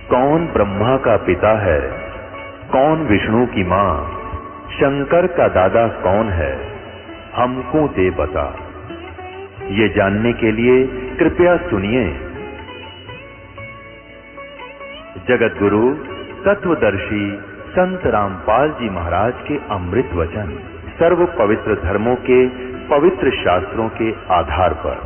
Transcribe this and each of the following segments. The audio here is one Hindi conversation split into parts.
कौन ब्रह्मा का पिता है, कौन विष्णु की मां, शंकर का दादा कौन है, हमको दे बता। ये जानने के लिए कृपया सुनिए जगत गुरु तत्वदर्शी संत रामपाल जी महाराज के अमृत वचन सर्व पवित्र धर्मों के पवित्र शास्त्रों के आधार पर।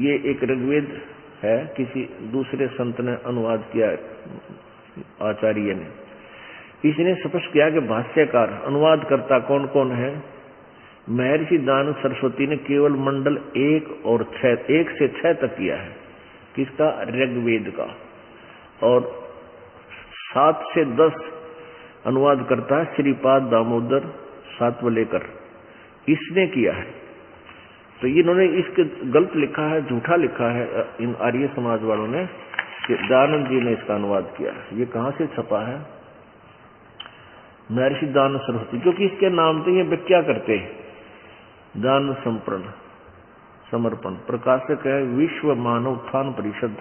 ये एक ऋग्वेद है, किसी दूसरे संत ने अनुवाद किया, आचार्य ने। इसने स्पष्ट किया कि भाष्यकार अनुवादकर्ता कौन कौन है। महर्षि दानव सरस्वती ने केवल मंडल 1 और 6, 1 से 6 तक किया है, किसका? ऋग्वेद का। और 7 से 10 अनुवाद करता है श्रीपाद दामोदर सातवलेकर, इसने किया है। तो इन्होंने इसके गलत लिखा है, झूठा लिखा है इन आर्य समाज वालों ने कि दयानंद जी ने इसका अनुवाद किया है। ये कहां से छपा है? महर्षि दान सरस्वती, क्योंकि इसके नाम से ये व्याख्या करते हैं। दान समर्पण प्रकाशक है विश्व मानव उत्थान परिषद,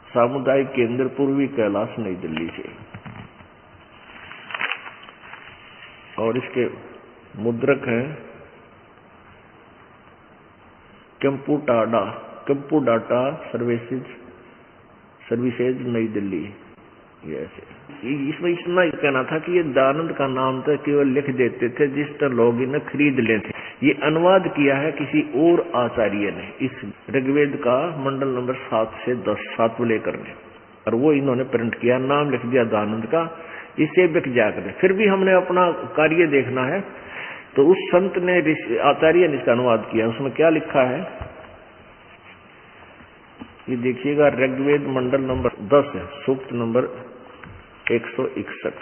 सामुदायिक केंद्र, पूर्वी कैलाश, नई दिल्ली से। और इसके मुद्रक हैं कंप्यूडाटा सर्विसेज, नई दिल्ली। ये ऐसे इसमें इतना ही कहना था कि ये दयानंद का नाम तो केवल लिख देते थे जिस तरह लोग इन्हें खरीद लेते। ये अनुवाद किया है किसी और आचार्य ने इस ऋग्वेद का, मंडल नंबर 7 से 10 सातवलेकर ने, और वो इन्होंने प्रिंट किया, नाम लिख दिया दयानंद का। इसे बिक जाकर फिर भी हमने अपना कार्य देखना है। तो उस संत ने, आचार्य ने इसका अनुवाद किया, उसमें क्या लिखा है ये देखिएगा। ऋग्वेद मंडल नंबर 10 है, सूक्त नंबर 161।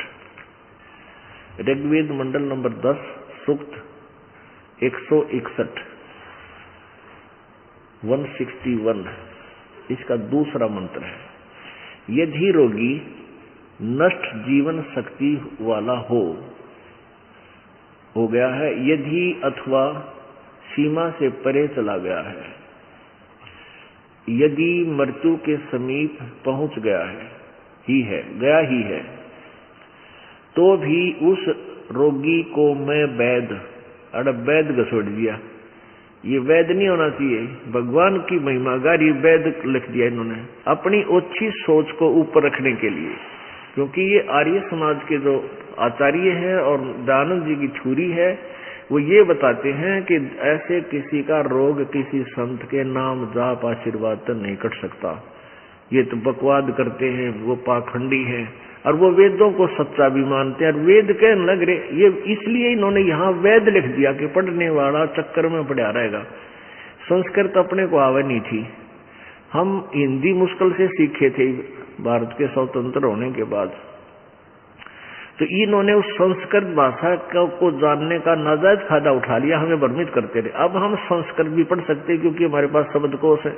ऋग्वेद मंडल नंबर 10 सूक्त 161, 161, इसका दूसरा मंत्र है। यदि रोगी नष्ट जीवन शक्ति वाला हो गया है, यदि अथवा सीमा से परे चला गया है, यदि मृत्यु के समीप पहुंच गया ही है, तो भी उस रोगी को मैं वैद घसोड़ दिया। ये वैद नहीं होना चाहिए, भगवान की महिमा गारी वैद लिख दिया इन्होंने अपनी ओछी सोच को ऊपर रखने के लिए। क्योंकि ये आर्य समाज के जो आचार्य है और दयानंद जी की छुरी है, वो ये बताते हैं कि ऐसे किसी का रोग किसी संत के नाम जाप आशीर्वाद तो नहीं कट सकता। ये तो बकवाद करते हैं, वो पाखंडी हैं, और वो वेदों को सच्चा भी मानते हैं। और वेद कहने लग रहे, ये इसलिए इन्होंने यहाँ वैद लिख दिया कि पढ़ने वाला चक्कर में पड़ा रहेगा। संस्कृत अपने को आवे नहीं थी, हम हिंदी मुश्किल से सीखे थे भारत के स्वतंत्र होने के बाद। तो इन्होंने उस संस्कृत भाषा को जानने का नाजायज फायदा उठा लिया, हमें भ्रमित करते रहे। अब हम संस्कृत भी पढ़ सकते हैं क्योंकि हमारे पास शब्दकोश है,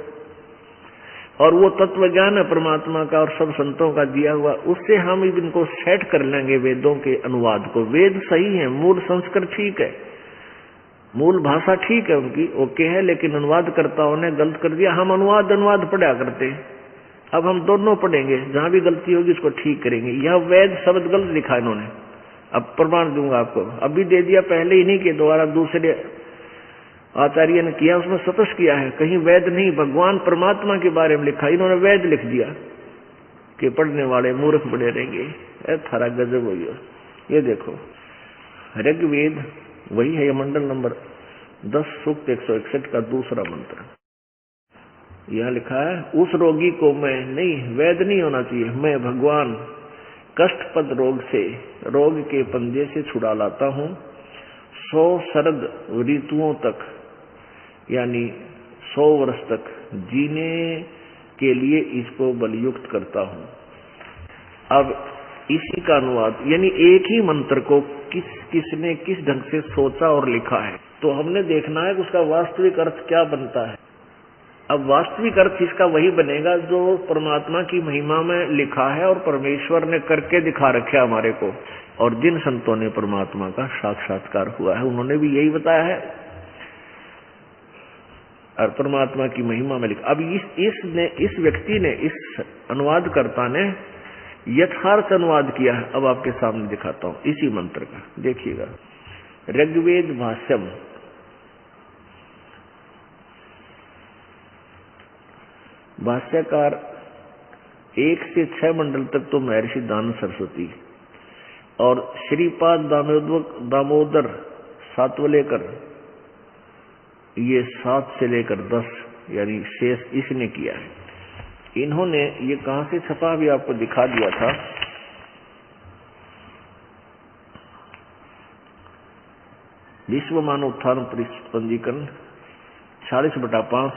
और वो तत्व ज्ञान है परमात्मा का और सब संतों का दिया हुआ, उससे हम इनको सेट कर लेंगे वेदों के अनुवाद को। वेद सही है, मूल संस्कृत ठीक है, मूल भाषा ठीक है उनकी, ओके है, लेकिन अनुवादकर्ताओं ने गलत कर दिया। हम अनुवाद पढ़ा करते हैं, अब हम दोनों पढ़ेंगे, जहां भी गलती होगी उसको ठीक करेंगे। यह वेद शब्द गलत लिखा इन्होंने, अब प्रमाण दूंगा आपको, अभी दे दिया, पहले ही नहीं किया, दोबारा दूसरे आचार्य ने किया, उसमें स्पष्ट किया है, कहीं वेद नहीं, भगवान परमात्मा के बारे में लिखा, इन्होंने वेद लिख दिया कि पढ़ने वाले मूर्ख बने रहेंगे। थारा गजब हो गया। ये देखो ऋग्वेद वही है, ये मंडल नंबर 10 सूक्त 161 का दूसरा मंत्र। यह लिखा है, उस रोगी को मैं नहीं, वैद्य नहीं होना चाहिए, मैं भगवान कष्टपद रोग से, रोग के पंजे से छुड़ा लाता हूँ। 100 शरद ऋतुओं तक यानी 100 वर्ष तक जीने के लिए इसको बलयुक्त करता हूँ। अब इसी का अनुवाद यानी एक ही मंत्र को किसने किस ढंग से सोचा और लिखा है, तो हमने देखना है कि उसका वास्तविक अर्थ क्या बनता है। अब वास्तविक अर्थ इसका वही बनेगा जो परमात्मा की महिमा में लिखा है और परमेश्वर ने करके दिखा रखा है हमारे को। और जिन संतों ने परमात्मा का साक्षात्कार हुआ है उन्होंने भी यही बताया है और परमात्मा की महिमा में लिखा। अब इस व्यक्ति ने, इस अनुवादकर्ता ने यथार्थ अनुवाद किया है। अब आपके सामने दिखाता हूं इसी मंत्र का, देखिएगा। ऋग्वेद भाष्यम, भाष्यकार 1 से 6 मंडल तक तो महर्षि दानव सरस्वती और श्रीपाद दामोदर सातवलेकर, ये 7 से लेकर 10 यानी शेष इसने किया है। इन्होंने ये कहां से छपा भी आपको दिखा दिया था। विश्व मानव उत्थान पंजीकरण 40/5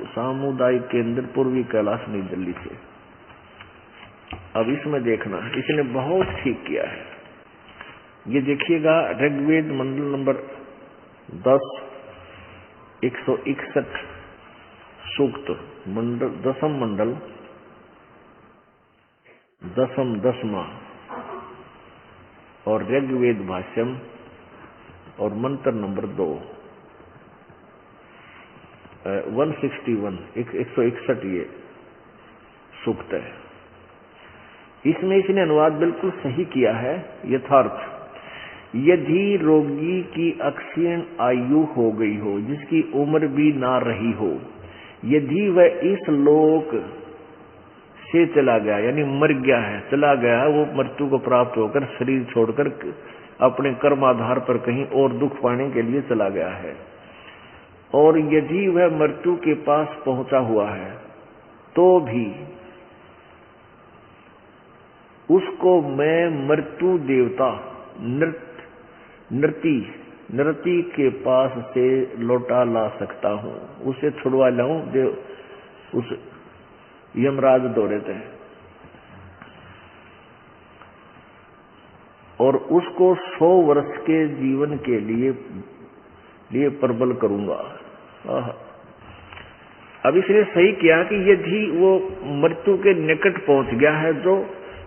सामुदायिक केंद्र पूर्वी कैलाश नई दिल्ली से। अब इसमें देखना, इसने बहुत ठीक किया है। ये देखिएगा, ऋग्वेद मंडल नंबर 10 161 सूक्त मंडल, 10th मंडल 10वां और ऋग्वेद भाष्यम और मंत्र नंबर 2 161 161 ये सूक्त है। इसमें इसने अनुवाद बिल्कुल सही किया है। यथार्थ, यदि रोगी की अक्षीण आयु हो गई हो, जिसकी उम्र भी ना रही हो, यदि वह इस लोक से चला गया यानी मर गया है, चला गया है, वो मृत्यु को प्राप्त होकर शरीर छोड़कर अपने कर्म आधार पर कहीं और दुख पाने के लिए चला गया है, और यदि वह मृत्यु के पास पहुंचा हुआ है तो भी उसको मैं मृत्यु देवता नृति के पास से लौटा ला सकता हूं, उसे छुड़वा लाऊं उस यमराज दौरे थे, और उसको 100 वर्ष के जीवन के लिए प्रबल करूंगा। अब इसने सही किया कि यदि वो मृत्यु के निकट पहुंच गया है जो,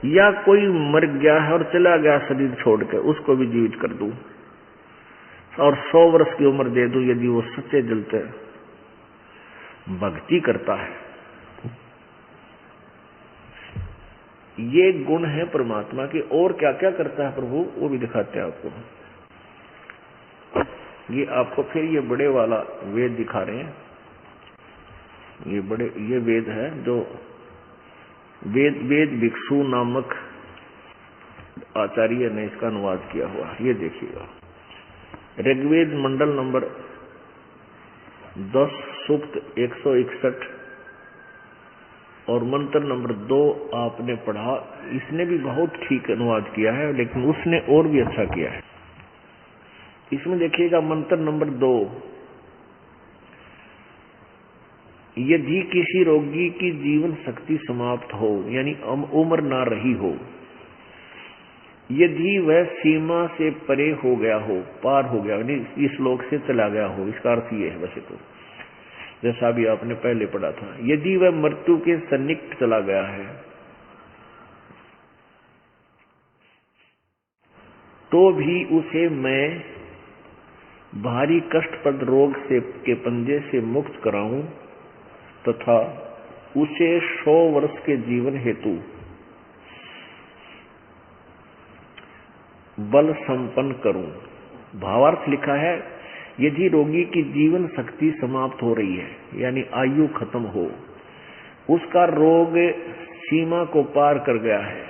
या कोई मर गया है और चला गया शरीर छोड़ के, उसको भी जीवित कर दूं और 100 वर्ष की उम्र दे दूं, यदि वो सच्चे दिल से भक्ति करता है। ये गुण है परमात्मा के। और क्या क्या करता है प्रभु, वो भी दिखाते हैं आपको। ये आपको फिर ये बड़े वाला वेद दिखा रहे हैं। ये वेद है जो वेद भिक्षु नामक आचार्य ने इसका अनुवाद किया हुआ। ये देखिएगा, ऋग्वेद मंडल नंबर 10 सूक्त 161 और मंत्र नंबर 2 आपने पढ़ा। इसने भी बहुत ठीक अनुवाद किया है, लेकिन उसने और भी अच्छा किया है। इसमें देखिएगा मंत्र नंबर 2, यदि किसी रोगी की जीवन शक्ति समाप्त हो यानी उम्र ना रही हो, यदि वह सीमा से परे हो गया हो, पार हो गया यानी इस लोक से चला गया हो, इसका अर्थ ये है वैसे तो, जैसा भी आपने पहले पढ़ा था। यदि वह मृत्यु के सन्निकट चला गया है तो भी उसे मैं भारी कष्टप्रद रोग के पंजे से मुक्त कराऊं तथा उसे 100 वर्ष के जीवन हेतु बल संपन्न करूं। भावार्थ लिखा है, यदि रोगी की जीवन शक्ति समाप्त हो रही है यानी आयु खत्म हो, उसका रोग सीमा को पार कर गया है,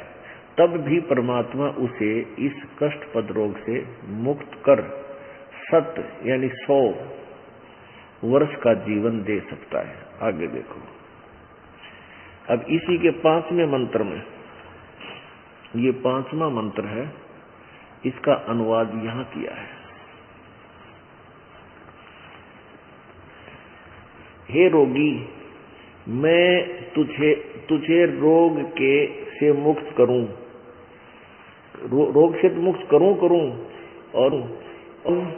तब भी परमात्मा उसे इस कष्टपद रोग से मुक्त कर 100 यानी 100 वर्ष का जीवन दे सकता है। आगे देखो, अब इसी के 5वें मंत्र में, ये 5वां मंत्र है, इसका अनुवाद यहां किया है। हे रोगी, मैं तुझे रोग के से मुक्त करूं, रोग से मुक्त करूं और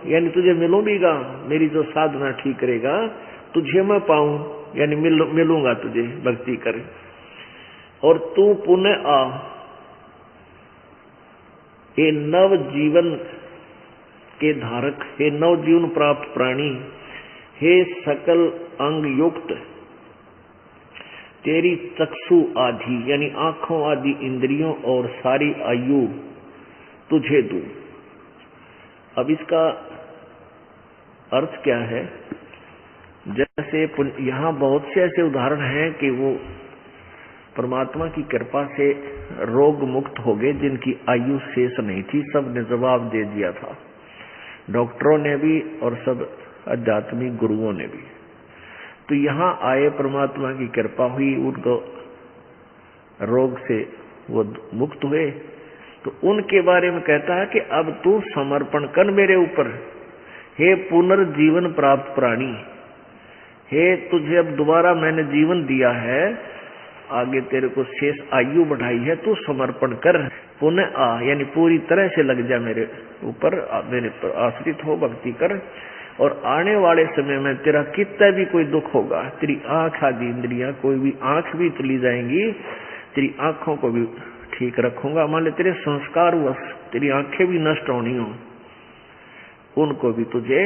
यानी तुझे मिलूं भीगा, मेरी जो साधना ठीक करेगा तुझे मैं पाऊं, यानी मिलूंगा तुझे भक्ति कर, और तू पुनः आ, हे नव जीवन के धारक, हे नव जीवन प्राप्त प्राणी, हे सकल अंग युक्त, तेरी चक्षु आदि यानी आंखों आदि इंद्रियों और सारी आयु तुझे दूं। अब इसका अर्थ क्या है? जैसे यहां बहुत से ऐसे उदाहरण हैं कि वो परमात्मा की कृपा से रोग मुक्त हो गए जिनकी आयु शेष नहीं थी, सब ने जवाब दे दिया था, डॉक्टरों ने भी और सब आध्यात्मिक गुरुओं ने भी। तो यहां आए, परमात्मा की कृपा हुई, उनको रोग से वो मुक्त हुए, तो उनके बारे में कहता है कि अब तू समर्पण कर मेरे ऊपर, हे पुनर्जीवन प्राप्त प्राणी, हे तुझे अब दोबारा मैंने जीवन दिया है, आगे तेरे को शेष आयु बढ़ाई है, तू समर्पण कर, पुनः आ, यानी पूरी तरह से लग जा मेरे ऊपर, मेरे पर आश्रित हो, भक्ति कर, और आने वाले समय में तेरा कितना भी कोई दुख होगा, तेरी आंख आदि इंद्रियां, कोई भी आंख भी चली जाएंगी, तेरी आंखों को भी ठीक रखूंगा। मान ले तेरे संस्कार वश तेरी आंखें भी नष्ट होनी हो, उनको भी तुझे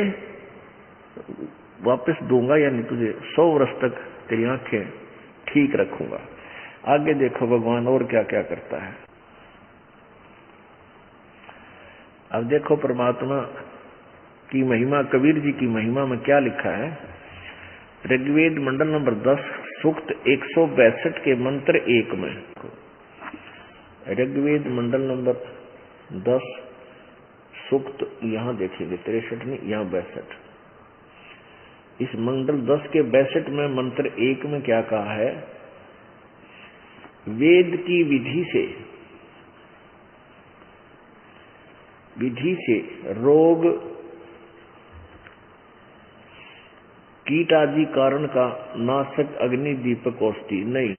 वापस दूंगा, यानी तुझे 100 वर्ष तक तेरी आंखें ठीक रखूंगा। आगे देखो भगवान और क्या क्या करता है। अब देखो परमात्मा की महिमा, कबीर जी की महिमा में क्या लिखा है। ऋग्वेद मंडल नंबर 10 सूक्त 162 के मंत्र 1 में, ऋग्वेद मंडल नंबर 10 सूक्त, यहां देखेंगे 63 नहीं, यहां 62, इस मंडल 10 के 62 में मंत्र 1 में क्या कहा है। वेद की विधि से रोग कीट आदि कारण का नाशक अग्नि दीपक औषधि नहीं,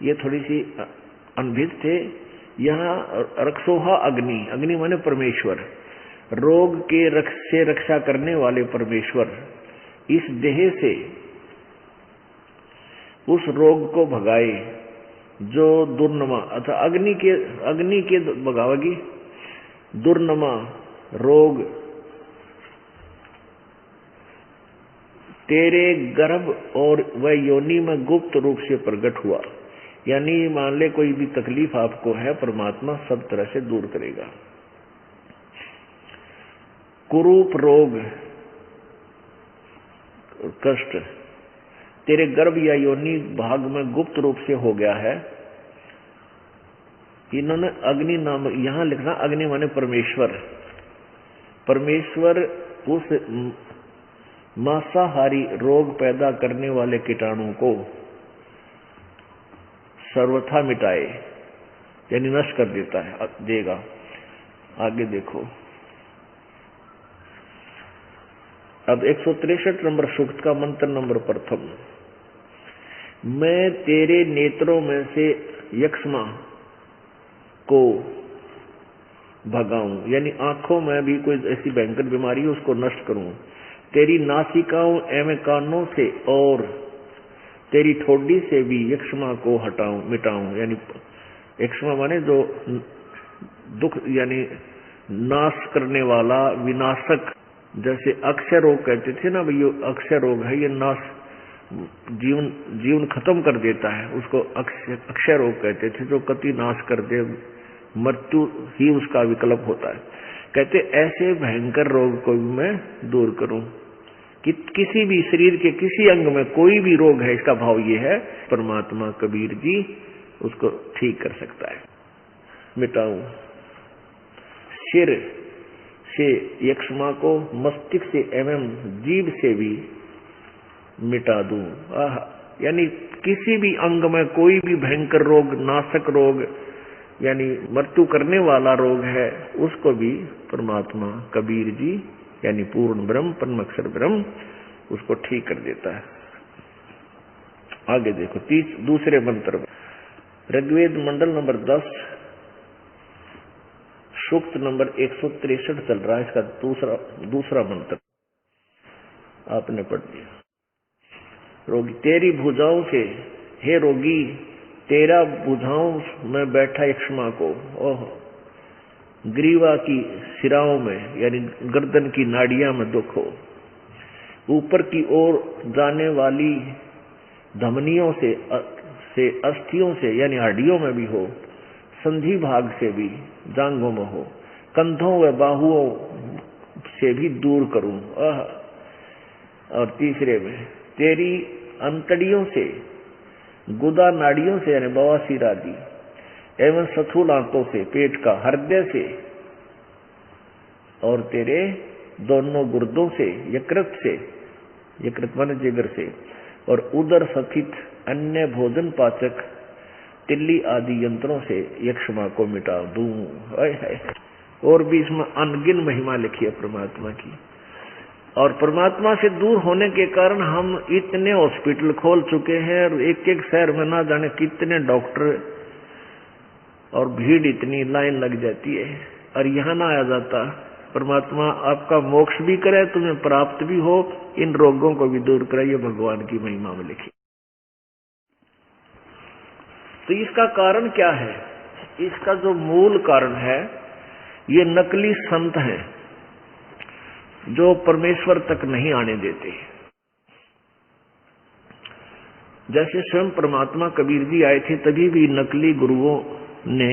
ये थोड़ी सी अनभिज्ञ थे। यहाँ रक्षोहा अग्नि, अग्नि माने परमेश्वर, रोग के से रक्षा करने वाले परमेश्वर इस देह से उस रोग को भगाए जो दुर्नमा, अथवा अग्नि के भगावेगी दुर्नमा रोग तेरे गर्भ और वह योनि में गुप्त रूप से प्रकट हुआ। यानी मान ले कोई भी तकलीफ आपको है, परमात्मा सब तरह से दूर करेगा। कुरूप रोग कष्ट तेरे गर्भ या योनि भाग में गुप्त रूप से हो गया है, इन्होंने अग्नि नाम यहां लिखना, अग्नि माने परमेश्वर, परमेश्वर उस मांसाहारी रोग पैदा करने वाले कीटाणु को सर्वथा मिटाए, यानी नष्ट कर देगा। आगे देखो, अब 163 नंबर सूक्त का मंत्र नंबर 1, मैं तेरे नेत्रों में से यक्ष्मा को भगाऊं, यानी आंखों में भी कोई ऐसी भयंकर बीमारी है उसको नष्ट करूं, तेरी नासिकाओं एवं कानों से और तेरी ठोडी से भी यक्ष्मा को मिटाऊं, यानी यक्ष्मा माने जो दुख यानी नाश करने वाला विनाशक, जैसे अक्षय रोग कहते थे ना भाई, अक्षय रोग है, ये नाश जीवन खत्म कर देता है, उसको अक्षय रोग कहते थे, जो कति नाश कर दे, मृत्यु ही उसका विकल्प होता है। कहते ऐसे भयंकर रोग को भी मैं दूर करूं, कि किसी भी शरीर के किसी अंग में कोई भी रोग है, इसका भाव ये है परमात्मा कबीर जी उसको ठीक कर सकता है। मिटाऊं, सिर से यक्ष्मा को मस्तिष्क से एवं जीभ से भी मिटा दूं। यानी किसी भी अंग में कोई भी भयंकर रोग, नाशक रोग यानी मृत्यु करने वाला रोग है, उसको भी परमात्मा कबीर जी यानी पूर्ण ब्रह्म, परमअक्षर ब्रह्म उसको ठीक कर देता है। आगे देखो दूसरे मंत्र में ऋग्वेद मंडल नंबर 10 सूक्त नंबर 163 चल रहा है। इसका दूसरा मंत्र आपने पढ़ लिया। रोगी तेरी भुजाओं से, हे रोगी तेरा भुजाओं में बैठा यक्ष्मा को, ओह ग्रीवा की सिराओं में यानी गर्दन की नाड़ियां में दुख हो, ऊपर की ओर जाने वाली धमनियों से अस्थियों से यानी हड्डियों में भी हो, संधि भाग से भी जांघों में हो, कंधों व बाहुओं से भी दूर करूं। और तीसरे में तेरी अंतड़ियों से, गुदा नाड़ियों से यानी बवासीर आदि एवं स्थूल आंतों से, पेट का हृदय से और तेरे दोनों गुर्दों से, यकृत मन जिगर से और उदर स्थित अन्य भोजन पाचक तिल्ली आदि यंत्रों से यक्ष्मा को मिटा दूं। और भी इसमें अनगिन महिमा लिखी है परमात्मा की। और परमात्मा से दूर होने के कारण हम इतने हॉस्पिटल खोल चुके हैं और एक एक शहर में ना जाने कितने डॉक्टर और भीड़ इतनी लाइन लग जाती है, और यहाँ ना आ जाता। परमात्मा आपका मोक्ष भी करे, तुम्हें प्राप्त भी हो, इन रोगों को भी दूर करे, ये भगवान की महिमा में लिखी। तो इसका कारण क्या है? इसका जो मूल कारण है, ये नकली संत हैं जो परमेश्वर तक नहीं आने देते। जैसे स्वयं परमात्मा कबीर जी आए थे, तभी भी नकली गुरुओं ने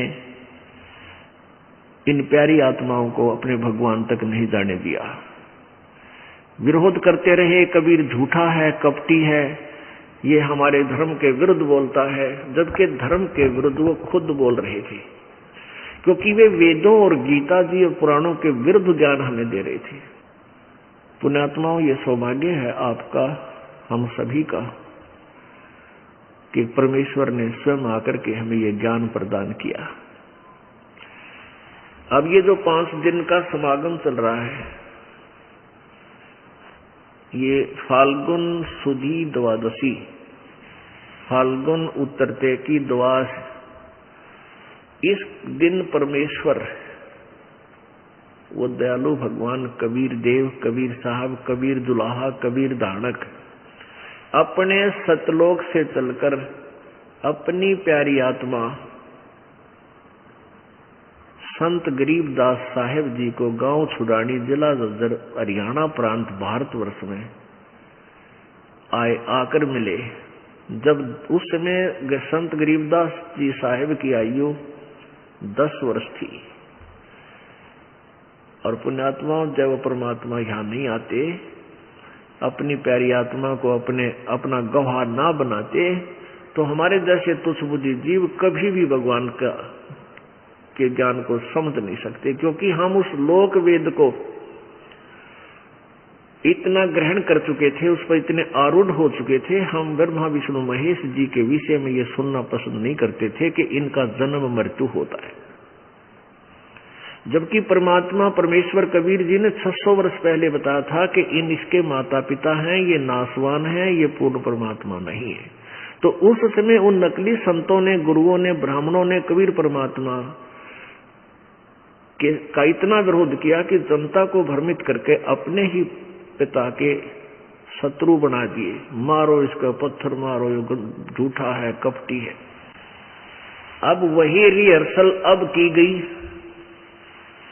इन प्यारी आत्माओं को अपने भगवान तक नहीं जाने दिया। विरोध करते रहे, कबीर झूठा है, कपटी है, ये हमारे धर्म के विरुद्ध बोलता है, जबकि धर्म के विरुद्ध वो खुद बोल रहे थे, क्योंकि वे वेदों और गीता जी और पुराणों के विरुद्ध ज्ञान हमें दे रहे थे। पुण्यात्माओं, ये सौभाग्य है आपका, हम सभी का, कि परमेश्वर ने स्वयं आकर के हमें ये ज्ञान प्रदान किया। अब ये जो 5 दिन का समागम चल रहा है, ये फाल्गुन सुदी द्वादशी, फाल्गुन उतरते की द्वास, इस दिन परमेश्वर वो दयालु भगवान कबीर देव, कबीर साहब, कबीर दुल्हा, कबीर धानक अपने सतलोक से चलकर अपनी प्यारी आत्मा संत गरीबदास साहेब जी को गांव छुड़ानी, जिला झज्जर, हरियाणा प्रांत, भारतवर्ष में आकर मिले। जब उस समय संत गरीबदास जी साहेब की आयु 10 वर्ष थी। और पुण्यात्माओं, जब परमात्मा यहाँ नहीं आते, अपनी प्यारी आत्मा को अपना गवाह ना बनाते, तो हमारे जैसे तुच्छ बुद्धि जीव कभी भी भगवान के ज्ञान को समझ नहीं सकते, क्योंकि हम उस लोक वेद को इतना ग्रहण कर चुके थे, उस पर इतने आरूढ़ हो चुके थे। हम ब्रह्मा विष्णु महेश जी के विषय में ये सुनना पसंद नहीं करते थे कि इनका जन्म मृत्यु होता है। जबकि परमात्मा परमेश्वर कबीर जी ने 600 वर्ष पहले बताया था कि इसके माता पिता हैं, ये नासवान हैं, ये पूर्ण परमात्मा नहीं है। तो उस समय उन नकली संतों ने, गुरुओं ने, ब्राह्मणों ने कबीर परमात्मा का इतना विरोध किया कि जनता को भ्रमित करके अपने ही पिता के शत्रु बना दिए। मारो इसका, पत्थर मारो, ये झूठा है, कपटी है। अब वही रिहर्सल अब की गई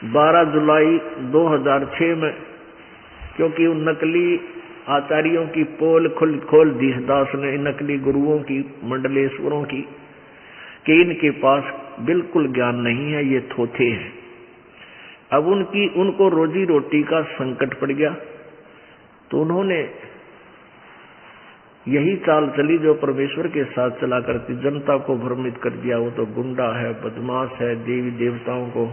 12 जुलाई 2006 में, क्योंकि उन नकली आचार्यों की पोल खोल दी दास ने, नकली गुरुओं की, मंडलेश्वरों की, कि इनके पास बिल्कुल ज्ञान नहीं है, ये थोथे हैं। अब उनको रोजी रोटी का संकट पड़ गया, तो उन्होंने यही चाल चली जो परमेश्वर के साथ चला करती, जनता को भ्रमित कर दिया, वो तो गुंडा है, बदमाश है, देवी देवताओं को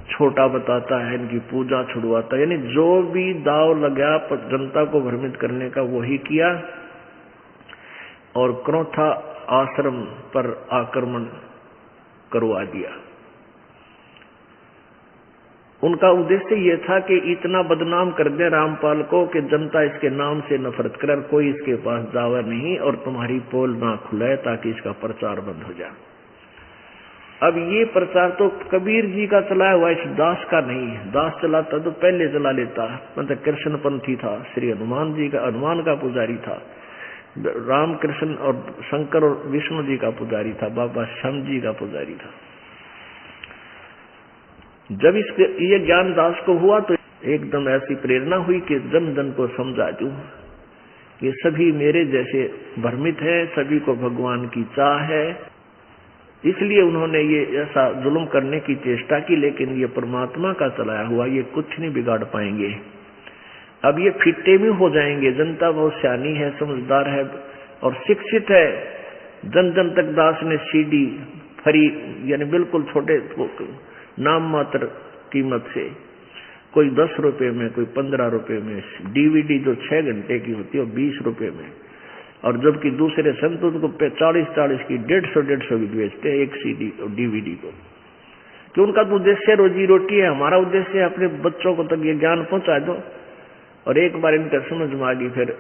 छोटा बताता है, इनकी पूजा छुड़वाता है। यानी जो भी दाव लगा जनता को भ्रमित करने का वही किया और क्रोथा आश्रम पर आक्रमण करवा दिया। उनका उद्देश्य यह था कि इतना बदनाम कर दे रामपाल को कि जनता इसके नाम से नफरत करे, कोई इसके पास जावे नहीं और तुम्हारी पोल ना खुले ताकि इसका प्रचार बंद हो जाए। अब ये प्रचार तो कबीर जी का चलाया हुआ, इस दास का नहीं है। दास चलाता तो पहले चला लेता, मतलब कृष्णपंथी था, श्री हनुमान जी का, हनुमान का पुजारी था, राम कृष्ण और शंकर और विष्णु जी का पुजारी था, बाबा श्याम जी का पुजारी था। जब इसके ये ज्ञान दास को हुआ तो एकदम ऐसी प्रेरणा हुई कि जन जन को समझा दूं, ये सभी मेरे जैसे भ्रमित है, सभी को भगवान की चाह है। इसलिए उन्होंने ये ऐसा जुल्म करने की चेष्टा की, लेकिन ये परमात्मा का चलाया हुआ, ये कुछ नहीं बिगाड़ पाएंगे। अब ये फिट्टे भी हो जाएंगे। जनता बहुत सियानी है, समझदार है और शिक्षित है। जन जन तक दास ने सीडी फ्री, यानी बिल्कुल छोटे नाम मात्र कीमत से, कोई 10 रुपए में, कोई 15 रुपए में, डीवीडी जो 6 घंटे की होती है वो 20 रुपए में, और जबकि दूसरे संत को 40-40 की 150 की बेचते हैं एक सीडी और डीवीडी को। कि उनका तो उद्देश्य रोजी रोटी है, हमारा उद्देश्य है अपने बच्चों को तक ये ज्ञान पहुंचा दो, और एक बार इनका समझ में आ गई फिर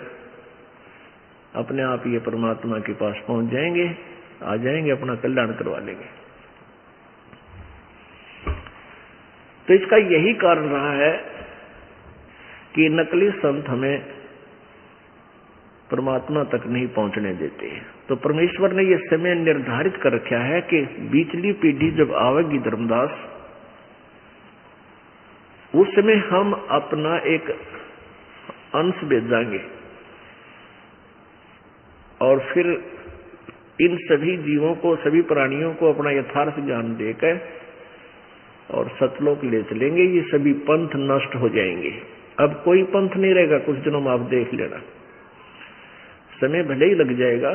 अपने आप ये परमात्मा के पास पहुंच जाएंगे, आ जाएंगे, अपना कल्याण करवा लेंगे। तो इसका यही कारण रहा है कि नकली संत हमें परमात्मा तक नहीं पहुंचने देते। तो परमेश्वर ने यह समय निर्धारित कर रखा है कि बीचली पीढ़ी जब आवेगी धर्मदास, उस समय हम अपना एक अंश भेजाएंगे और फिर इन सभी जीवों को, सभी प्राणियों को अपना यथार्थ ज्ञान देकर और सतलोक ले चलेंगे। ये सभी पंथ नष्ट हो जाएंगे, अब कोई पंथ नहीं रहेगा। कुछ दिनों में आप देख लेना, समय भले ही लग जाएगा,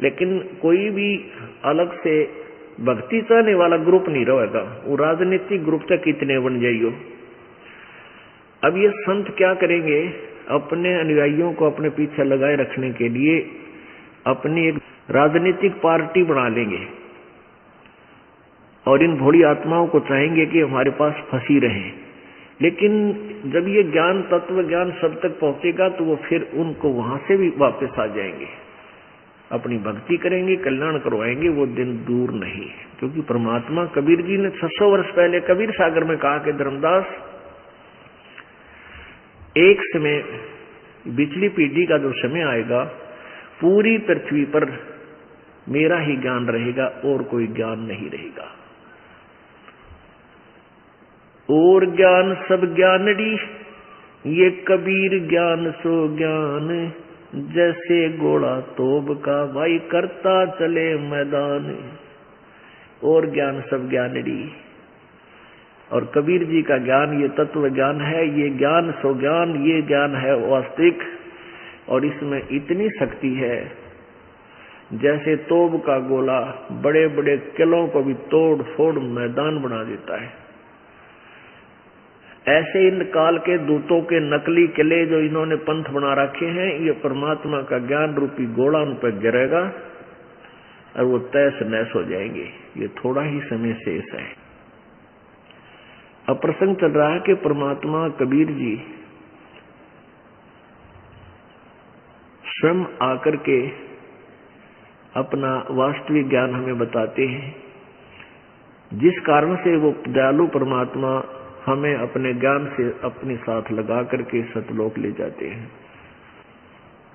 लेकिन कोई भी अलग से भक्ति चाहने वाला ग्रुप नहीं रहेगा। वो राजनीतिक ग्रुप तक कितने बन जाइयो। अब ये संत क्या करेंगे, अपने अनुयायियों को अपने पीछे लगाए रखने के लिए अपनी एक राजनीतिक पार्टी बना लेंगे और इन भोली आत्माओं को चाहेंगे कि हमारे पास फंसी रहे। लेकिन जब ये ज्ञान, तत्व ज्ञान सब तक पहुंचेगा तो वो फिर उनको वहां से भी वापस आ जाएंगे, अपनी भक्ति करेंगे, कल्याण करवाएंगे। वो दिन दूर नहीं है, क्योंकि परमात्मा, कबीर जी ने 600 वर्ष पहले कबीर सागर में कहा कि धर्मदास, एक समय पिछली पीढ़ी का जो समय आएगा, पूरी पृथ्वी पर मेरा ही ज्ञान रहेगा और कोई ज्ञान नहीं रहेगा। और ज्ञान सब ज्ञानड़ी, ये कबीर ज्ञान सो ज्ञान, जैसे घोड़ा तोब का भाई करता चले मैदान। और ज्ञान सब ज्ञानड़ी, और कबीर जी का ज्ञान ये तत्व ज्ञान है, ये ज्ञान सो ज्ञान, ये ज्ञान है वास्तविक। और इसमें इतनी शक्ति है, जैसे तोब का गोला बड़े बड़े किलों को भी तोड़ फोड़ मैदान बना देता है, ऐसे इन काल के दूतों के नकली किले जो इन्होंने पंथ बना रखे हैं, ये परमात्मा का ज्ञान रूपी गोला उन पर गिरेगा और वो तैस नैस हो जाएंगे। ये थोड़ा ही समय शेष है। अब प्रसंग चल रहा है कि परमात्मा कबीर जी स्वयं आकर के अपना वास्तविक ज्ञान हमें बताते हैं, जिस कारण से वो दयालु परमात्मा हमें अपने ज्ञान से अपने साथ लगा करके सतलोक ले जाते हैं।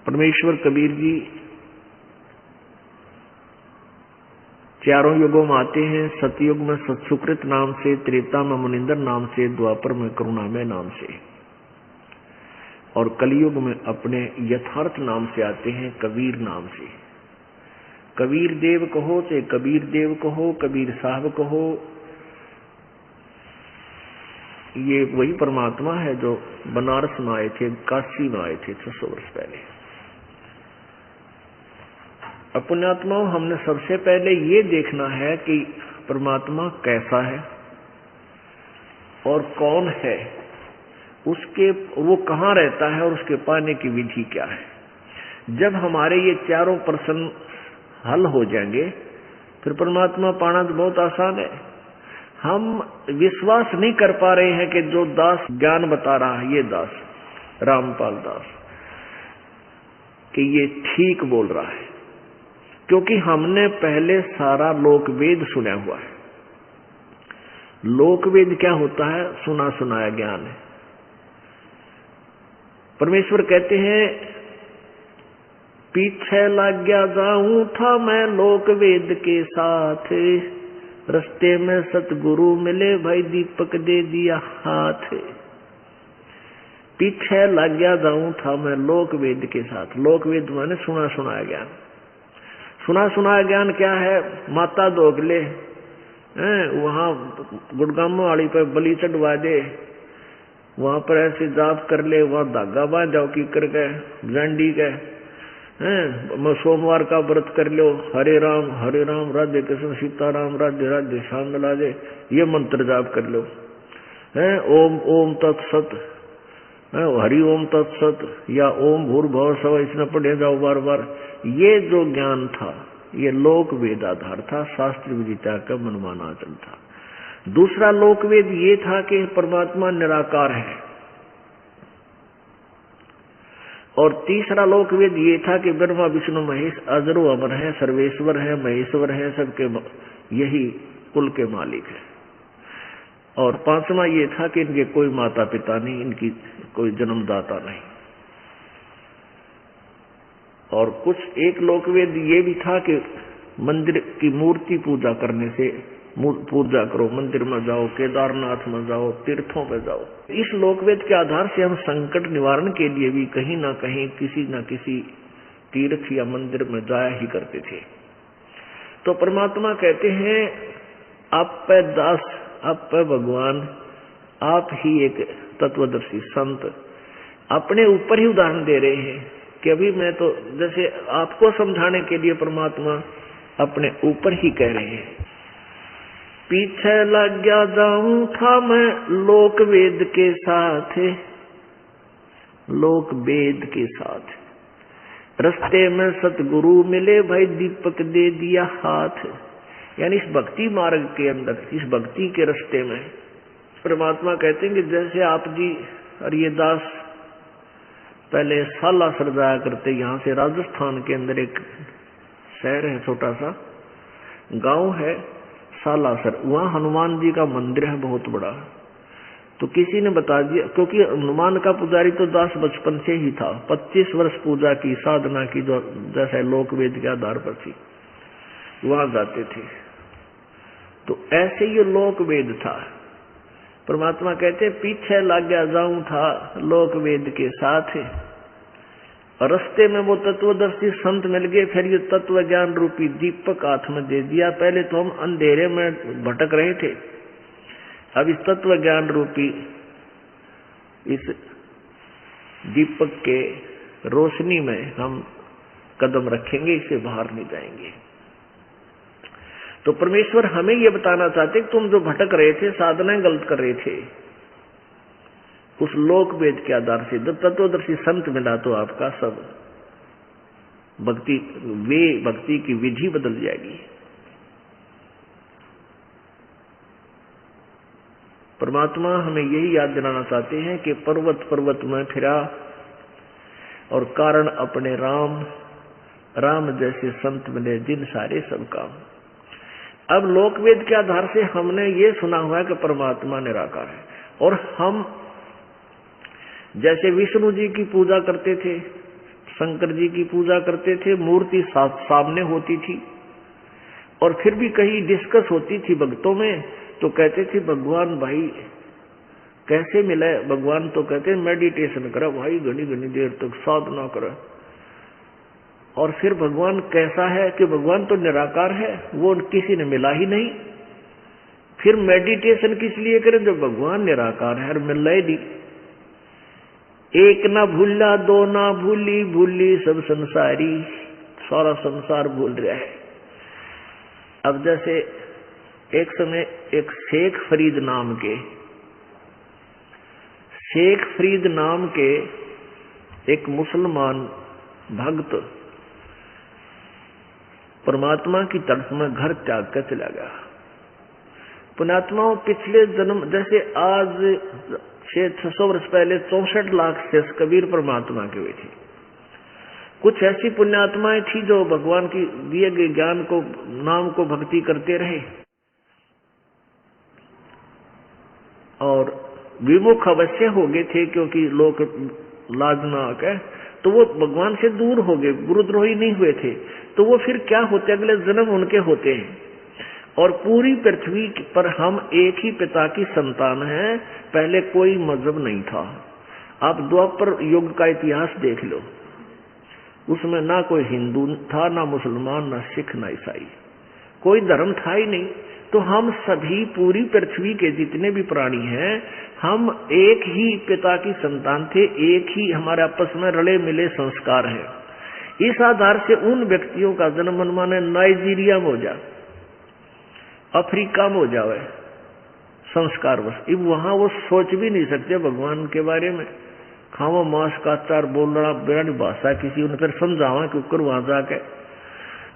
परमेश्वर कबीर जी चारों युगों में आते हैं। सतयुग में सत्सुकृत नाम से, त्रेता में मुनिंदर नाम से, द्वापर में करुणामय नाम से, और कलयुग में अपने यथार्थ नाम से आते हैं, कबीर नाम से। कबीर देव कहो चाहे कबीर देव कहो, कबीर साहब कहो, ये वही परमात्मा है जो बनारस में आए थे, काशी में आए थे 600 वर्ष पहले। पुण्यात्माओं, हमने सबसे पहले ये देखना है कि परमात्मा कैसा है और कौन है, उसके वो कहाँ रहता है और उसके पाने की विधि क्या है। जब हमारे ये चारों प्रश्न हल हो जाएंगे फिर परमात्मा पाना तो बहुत आसान है। हम विश्वास नहीं कर पा रहे हैं कि जो दास ज्ञान बता रहा है, ये दास रामपाल दास, कि ये ठीक बोल रहा है, क्योंकि हमने पहले सारा लोकवेद सुना हुआ है। लोकवेद क्या होता है? सुना सुनाया ज्ञान है। परमेश्वर कहते हैं, पीछे लग गया जाऊं था मैं लोकवेद के साथ, रस्ते में सतगुरु मिले भाई दीपक दे दिया हाथ। पीछे लग गया जाऊं था मैं लोकवेद के साथ। लोकवेद माने सुना सुनाया ज्ञान। सुना सुनाया ज्ञान क्या है? माता दोगले वहां गुड़गामो वाली पर बलि चढ़वा दे, वहां पर ऐसे जाप कर ले, वहां धागा बांध जाओ की कर गए जांडी गए, सोमवार का व्रत कर लो, हरे राम राधे कृष्ण सीताराम राधे राधे श्याम राधे, ये मंत्र जाप कर लो। ओम ओम तत्सत, हरि ओम तत्सत, या ओम भूर्भुवः स्वः, इसमें पढ़े जाओ बार बार। ये जो ज्ञान था ये लोक वेद आधार था, शास्त्र विदिता का मनमाना आचरण था। दूसरा लोकवेद ये था कि परमात्मा निराकार है, और तीसरा लोकवेद ये था कि ब्रह्मा विष्णु महेश अजरो अमर है, सर्वेश्वर है, महेश्वर है, सबके यही कुल के मालिक है। और पांचवा ये था कि इनके कोई माता पिता नहीं, इनकी कोई जन्मदाता नहीं। और कुछ एक लोकवेद ये भी था कि मंदिर की मूर्ति पूजा करने से पूजा करो, मंदिर में जाओ, केदारनाथ में जाओ, तीर्थों पे जाओ। इस लोकवेद के आधार से हम संकट निवारण के लिए भी कहीं ना कहीं किसी न किसी तीर्थ या मंदिर में जाया ही करते थे। तो परमात्मा कहते हैं, आप पे दास, आप पे भगवान, आप ही एक तत्वदर्शी संत अपने ऊपर ही उदाहरण दे रहे हैं कि अभी मैं तो जैसे आपको समझाने के लिए परमात्मा अपने ऊपर ही कह रहे हैं। पीछे लग गया जाऊं था मैं लोकवेद के साथ, लोकवेद के साथ, रस्ते में सतगुरु मिले भाई दीपक दे दिया हाथ। यानी इस भक्ति मार्ग के अंदर, इस भक्ति के रास्ते में परमात्मा कहते हैं कि जैसे आप जी और ये दास पहले सालासर जाया करते, यहाँ से राजस्थान के अंदर एक शहर है, छोटा सा गांव है सालासर, वहाँ हनुमान जी का मंदिर है बहुत बड़ा। तो किसी ने बता दिया, क्योंकि हनुमान का पुजारी तो दास बचपन से ही था, 25 वर्ष पूजा की, साधना की, जो जैसे लोकवेद के आधार पर थी, वहां जाते थे। तो ऐसे ये लोकवेद था। परमात्मा कहते पीछे लग गया जाऊं था लोकवेद के साथ, रास्ते में वो तत्वदर्शी संत मिल गए, फिर ये तत्व ज्ञान रूपी दीपक हाथ में दे दिया। पहले तो हम अंधेरे में भटक रहे थे, अब इस तत्व ज्ञान रूपी इस दीपक के रोशनी में हम कदम रखेंगे, इससे बाहर नहीं जाएंगे। तो परमेश्वर हमें यह बताना चाहते कि तुम जो भटक रहे थे, साधनाएं गलत कर रहे थे, उस लोकवेद के आधार से जब तत्वदर्शी संत मिला तो आपका सब भक्ति की विधि बदल जाएगी। परमात्मा हमें यही याद दिलाना चाहते हैं कि पर्वत पर्वत में फिरा और कारण अपने राम, राम जैसे संत मिले जिन सारे सब काम। अब लोकवेद के आधार से हमने ये सुना हुआ है कि परमात्मा निराकार है, और हम जैसे विष्णु जी की पूजा करते थे, शंकर जी की पूजा करते थे, मूर्ति सामने होती थी, और फिर भी कहीं डिस्कस होती थी भक्तों में, तो कहते थे भगवान भाई कैसे मिले भगवान, तो कहते मेडिटेशन करा भाई, घनी घनी देर तक साधना करा। और फिर भगवान कैसा है कि भगवान तो निराकार है, वो किसी ने मिला ही नहीं, फिर मेडिटेशन किस लिए करें जब भगवान निराकार है और मिल ही नहीं। एक ना भूला दो ना भूली, भूली सब संसारी, सारा संसार भूल रहा है। अब जैसे एक समय एक शेख फरीद नाम के एक मुसलमान भक्त परमात्मा की तरफ में घर त्याग कर चला गया। पुण्यात्माओं, पिछले जन्म जैसे आज 600 वर्ष पहले 64 लाख से कबीर परमात्मा के हुए थे। कुछ ऐसी पुण्यात्माएं थी जो भगवान की दिए गए ज्ञान को, नाम को भक्ति करते रहे और विमुख अवश्य हो गए थे, क्योंकि लोग लाज ना आके तो वो भगवान से दूर हो गए, गुरुद्रोही नहीं हुए थे। तो वो फिर क्या होते, अगले जन्म उनके होते हैं। और पूरी पृथ्वी पर हम एक ही पिता की संतान हैं। पहले कोई मजहब नहीं था। आप द्वापर युग का इतिहास देख लो, उसमें ना कोई हिंदू था, ना मुसलमान, ना सिख, ना ईसाई, कोई धर्म था ही नहीं। तो हम सभी पूरी पृथ्वी के जितने भी प्राणी हैं, हम एक ही पिता की संतान थे, एक ही हमारे आपस में रले मिले संस्कार हैं। इस आधार से उन व्यक्तियों का जन्म माने नाइजीरिया में हो जाए, अफ्रीका में हो जाए संस्कार बस, वहां वो सोच भी नहीं सकते भगवान के बारे में। खावा मांस का अचार बोलना बिरानी भाषा किसी उन्हें फिर समझावा कि ऊपर वहां जाके,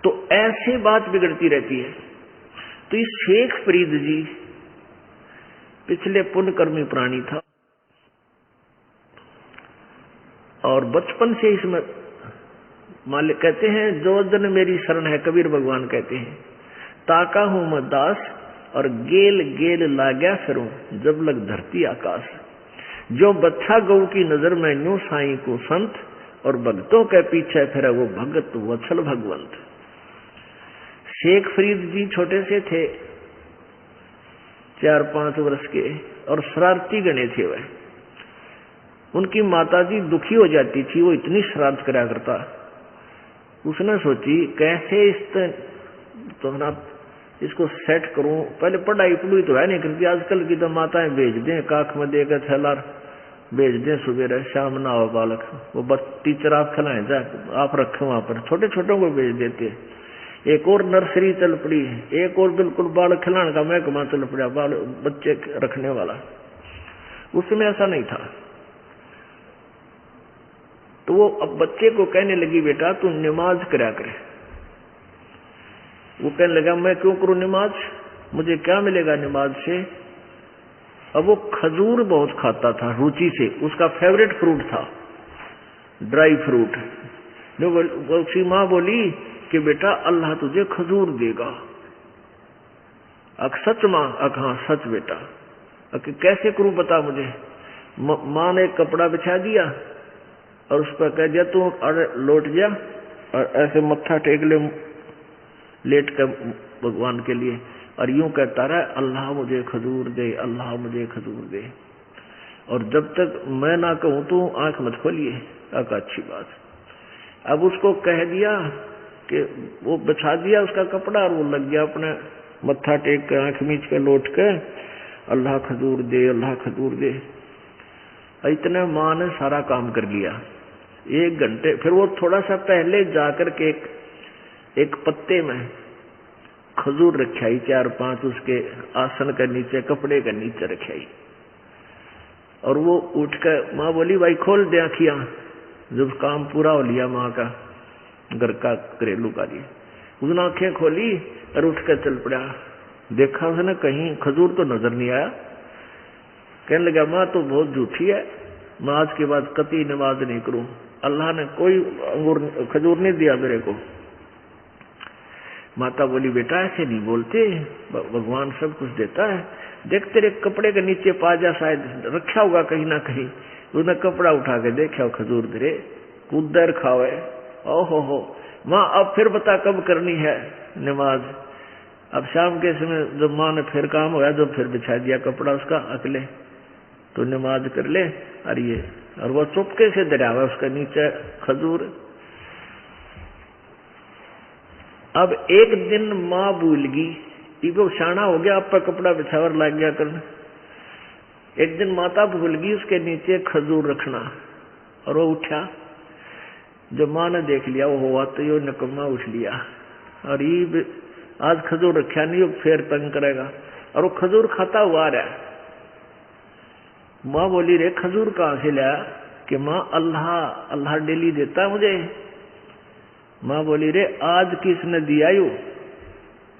तो ऐसे बात बिगड़ती रहती है। तो इस शेख फरीद जी पिछले पुण्यकर्मी प्राणी था और बचपन से इसमें मालिक कहते हैं, जो जन मेरी शरण है, कबीर भगवान कहते हैं, ताका हूं मैं दास और गेल गेल लाग्या फिरूं जब लग धरती आकाश। जो बच्चा गौ की नजर में न्यू साईं को संत और भक्तों के पीछे फिरा वो भगत वत्सल भगवंत। शेख फरीद जी छोटे से थे, 4-5 वर्ष के, और शरारती गणे थे वह। उनकी माताजी दुखी हो जाती थी, वो इतनी शरारत करा करता। उसने सोची कैसे तो ना इसको सेट करूं। पहले पढ़ाई पढ़ाई तो है नहीं करती, आजकल की तो माताएं भेज दें, काख में देकर थैला भेज दें, सुबह शाम ना हो बालक, वो टीचर आप खिलाएं जाए, आप रखे वहां पर, छोटे छोटों को भेज देते। एक और नर्सरी चल पड़ी, एक और बिल्कुल बालक खिलाने का महकमा चल पड़ा, बाल बच्चे रखने वाला। उसमें ऐसा नहीं था। तो वो अब बच्चे को कहने लगी, बेटा तू नमाज करा करे। वो कहने लगा, मैं क्यों करूं नमाज, मुझे क्या मिलेगा नमाज से। अब वो खजूर बहुत खाता था रुचि से, उसका फेवरेट फ्रूट था, ड्राई फ्रूट। उसकी माँ बोली कि बेटा अल्लाह तुझे खजूर देगा। सच माँ? हाँ सच बेटा। कैसे करूं बता मुझे। माँ ने एक कपड़ा बिछा दिया और उस पर कह दिया तू लौट जा और ऐसे मत्था टेक ले लेट कर भगवान के लिए, और यूं कहता रहा, अल्लाह मुझे खजूर दे, अल्लाह मुझे खजूर दे। और जब तक मैं ना कहूं तो आंख मत खोलिए। अच्छी बात। अब उसको कह दिया कि वो बिछा दिया उसका कपड़ा और वो लग गया अपने मत्था टेक कर, आंख मीच कर लौट कर, अल्लाह खजूर दे, अल्लाह खजूर दे। इतने माँ ने सारा काम कर लिया। 1 घंटे फिर वो थोड़ा सा पहले जाकर के एक पत्ते में खजूर रखाई, 4-5 उसके आसन के नीचे, कपड़े के नीचे रखाई। और वो उठकर माँ बोली, भाई खोल दे आँखियां। जब काम पूरा हो लिया माँ का, घर का घरेलू कार्य, उसने आंखें खोली और उठकर चल पड़ा। देखा उसने कहीं खजूर तो नजर नहीं आया। कहने लगा, माँ तो बहुत झूठी है, मैं आज के बाद कतई नमाज नहीं करूं, अल्लाह ने कोई खजूर नहीं दिया मेरे को। माता बोली, बेटा ऐसे नहीं बोलते, भगवान सब कुछ देता है। देख तेरे कपड़े के नीचे पाजा शायद रखा होगा कहीं ना कहीं। उसने कपड़ा उठा के देखा, खजूर दे, कूदर खावे। ओहो हो माँ, अब फिर बता कब करनी है नमाज। अब शाम के समय जब माँ ने फिर काम होया, जब फिर बिछा दिया कपड़ा उसका अकेले, तो नमाज कर ले। और वो चुपके से दरिया हुआ उसका नीचे खजूर। अब एक दिन माँ भूल गई, इको शाना हो गया, अब पर कपड़ा बिछावर लग गया करने। एक दिन माता भूल गई उसके नीचे खजूर रखना, और वो उठा, जब माँ ने देख लिया वो हुआ तो यो निकम्मा उठ लिया, और ये आज खजूर रखा नहीं, फिर तंग करेगा, और वो खजूर खाता हुआ आ रहा है। माँ बोली रे खजूर कहाँ से लाया? कि माँ अल्लाह डेली देता है मुझे। माँ बोली रे आज किसने दिया यू?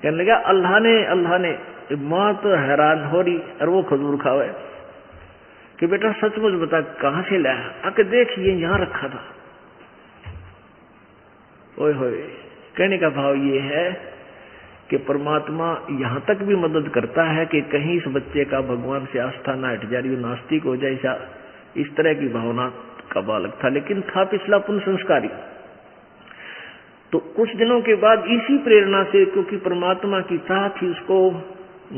कहने लगा अल्लाह ने। माँ तो हैरान हो रही, और वो खजूर खावे कि बेटा सचमुच बता कहाँ से लाया? आके देखिए यहाँ रखा था। ओए होए, कहने का भाव ये है कि परमात्मा यहाँ तक भी मदद करता है कि कहीं इस बच्चे का भगवान से आस्था ना हट जाए, नास्तिक हो जाए, इस तरह की भावना का बालक था, लेकिन था पिछला पुण्य संस्कारी। तो कुछ दिनों के बाद इसी प्रेरणा से, क्योंकि परमात्मा की चाह थी, उसको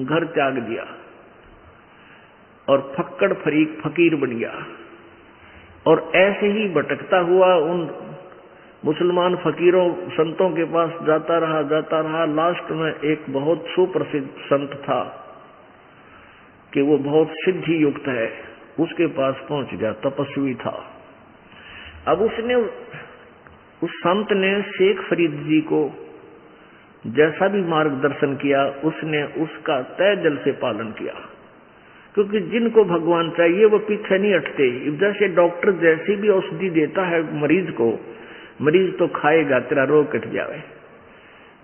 घर त्याग दिया और फक्कड़ फकीर बन गया। और ऐसे ही भटकता हुआ उन मुसलमान फकीरों संतों के पास जाता रहा। लास्ट में एक बहुत सुप्रसिद्ध संत था कि वो बहुत सिद्धि युक्त है, उसके पास पहुंच गया, तपस्वी था। अब उस संत ने शेख फरीद जी को जैसा भी मार्गदर्शन किया, उसने उसका तय दिल से पालन किया, क्योंकि जिनको भगवान चाहिए वो पीछे नहीं हटते। जैसे डॉक्टर जैसी भी औषधि देता है मरीज को, मरीज तो खाएगा, तेरा रोग कट जाए।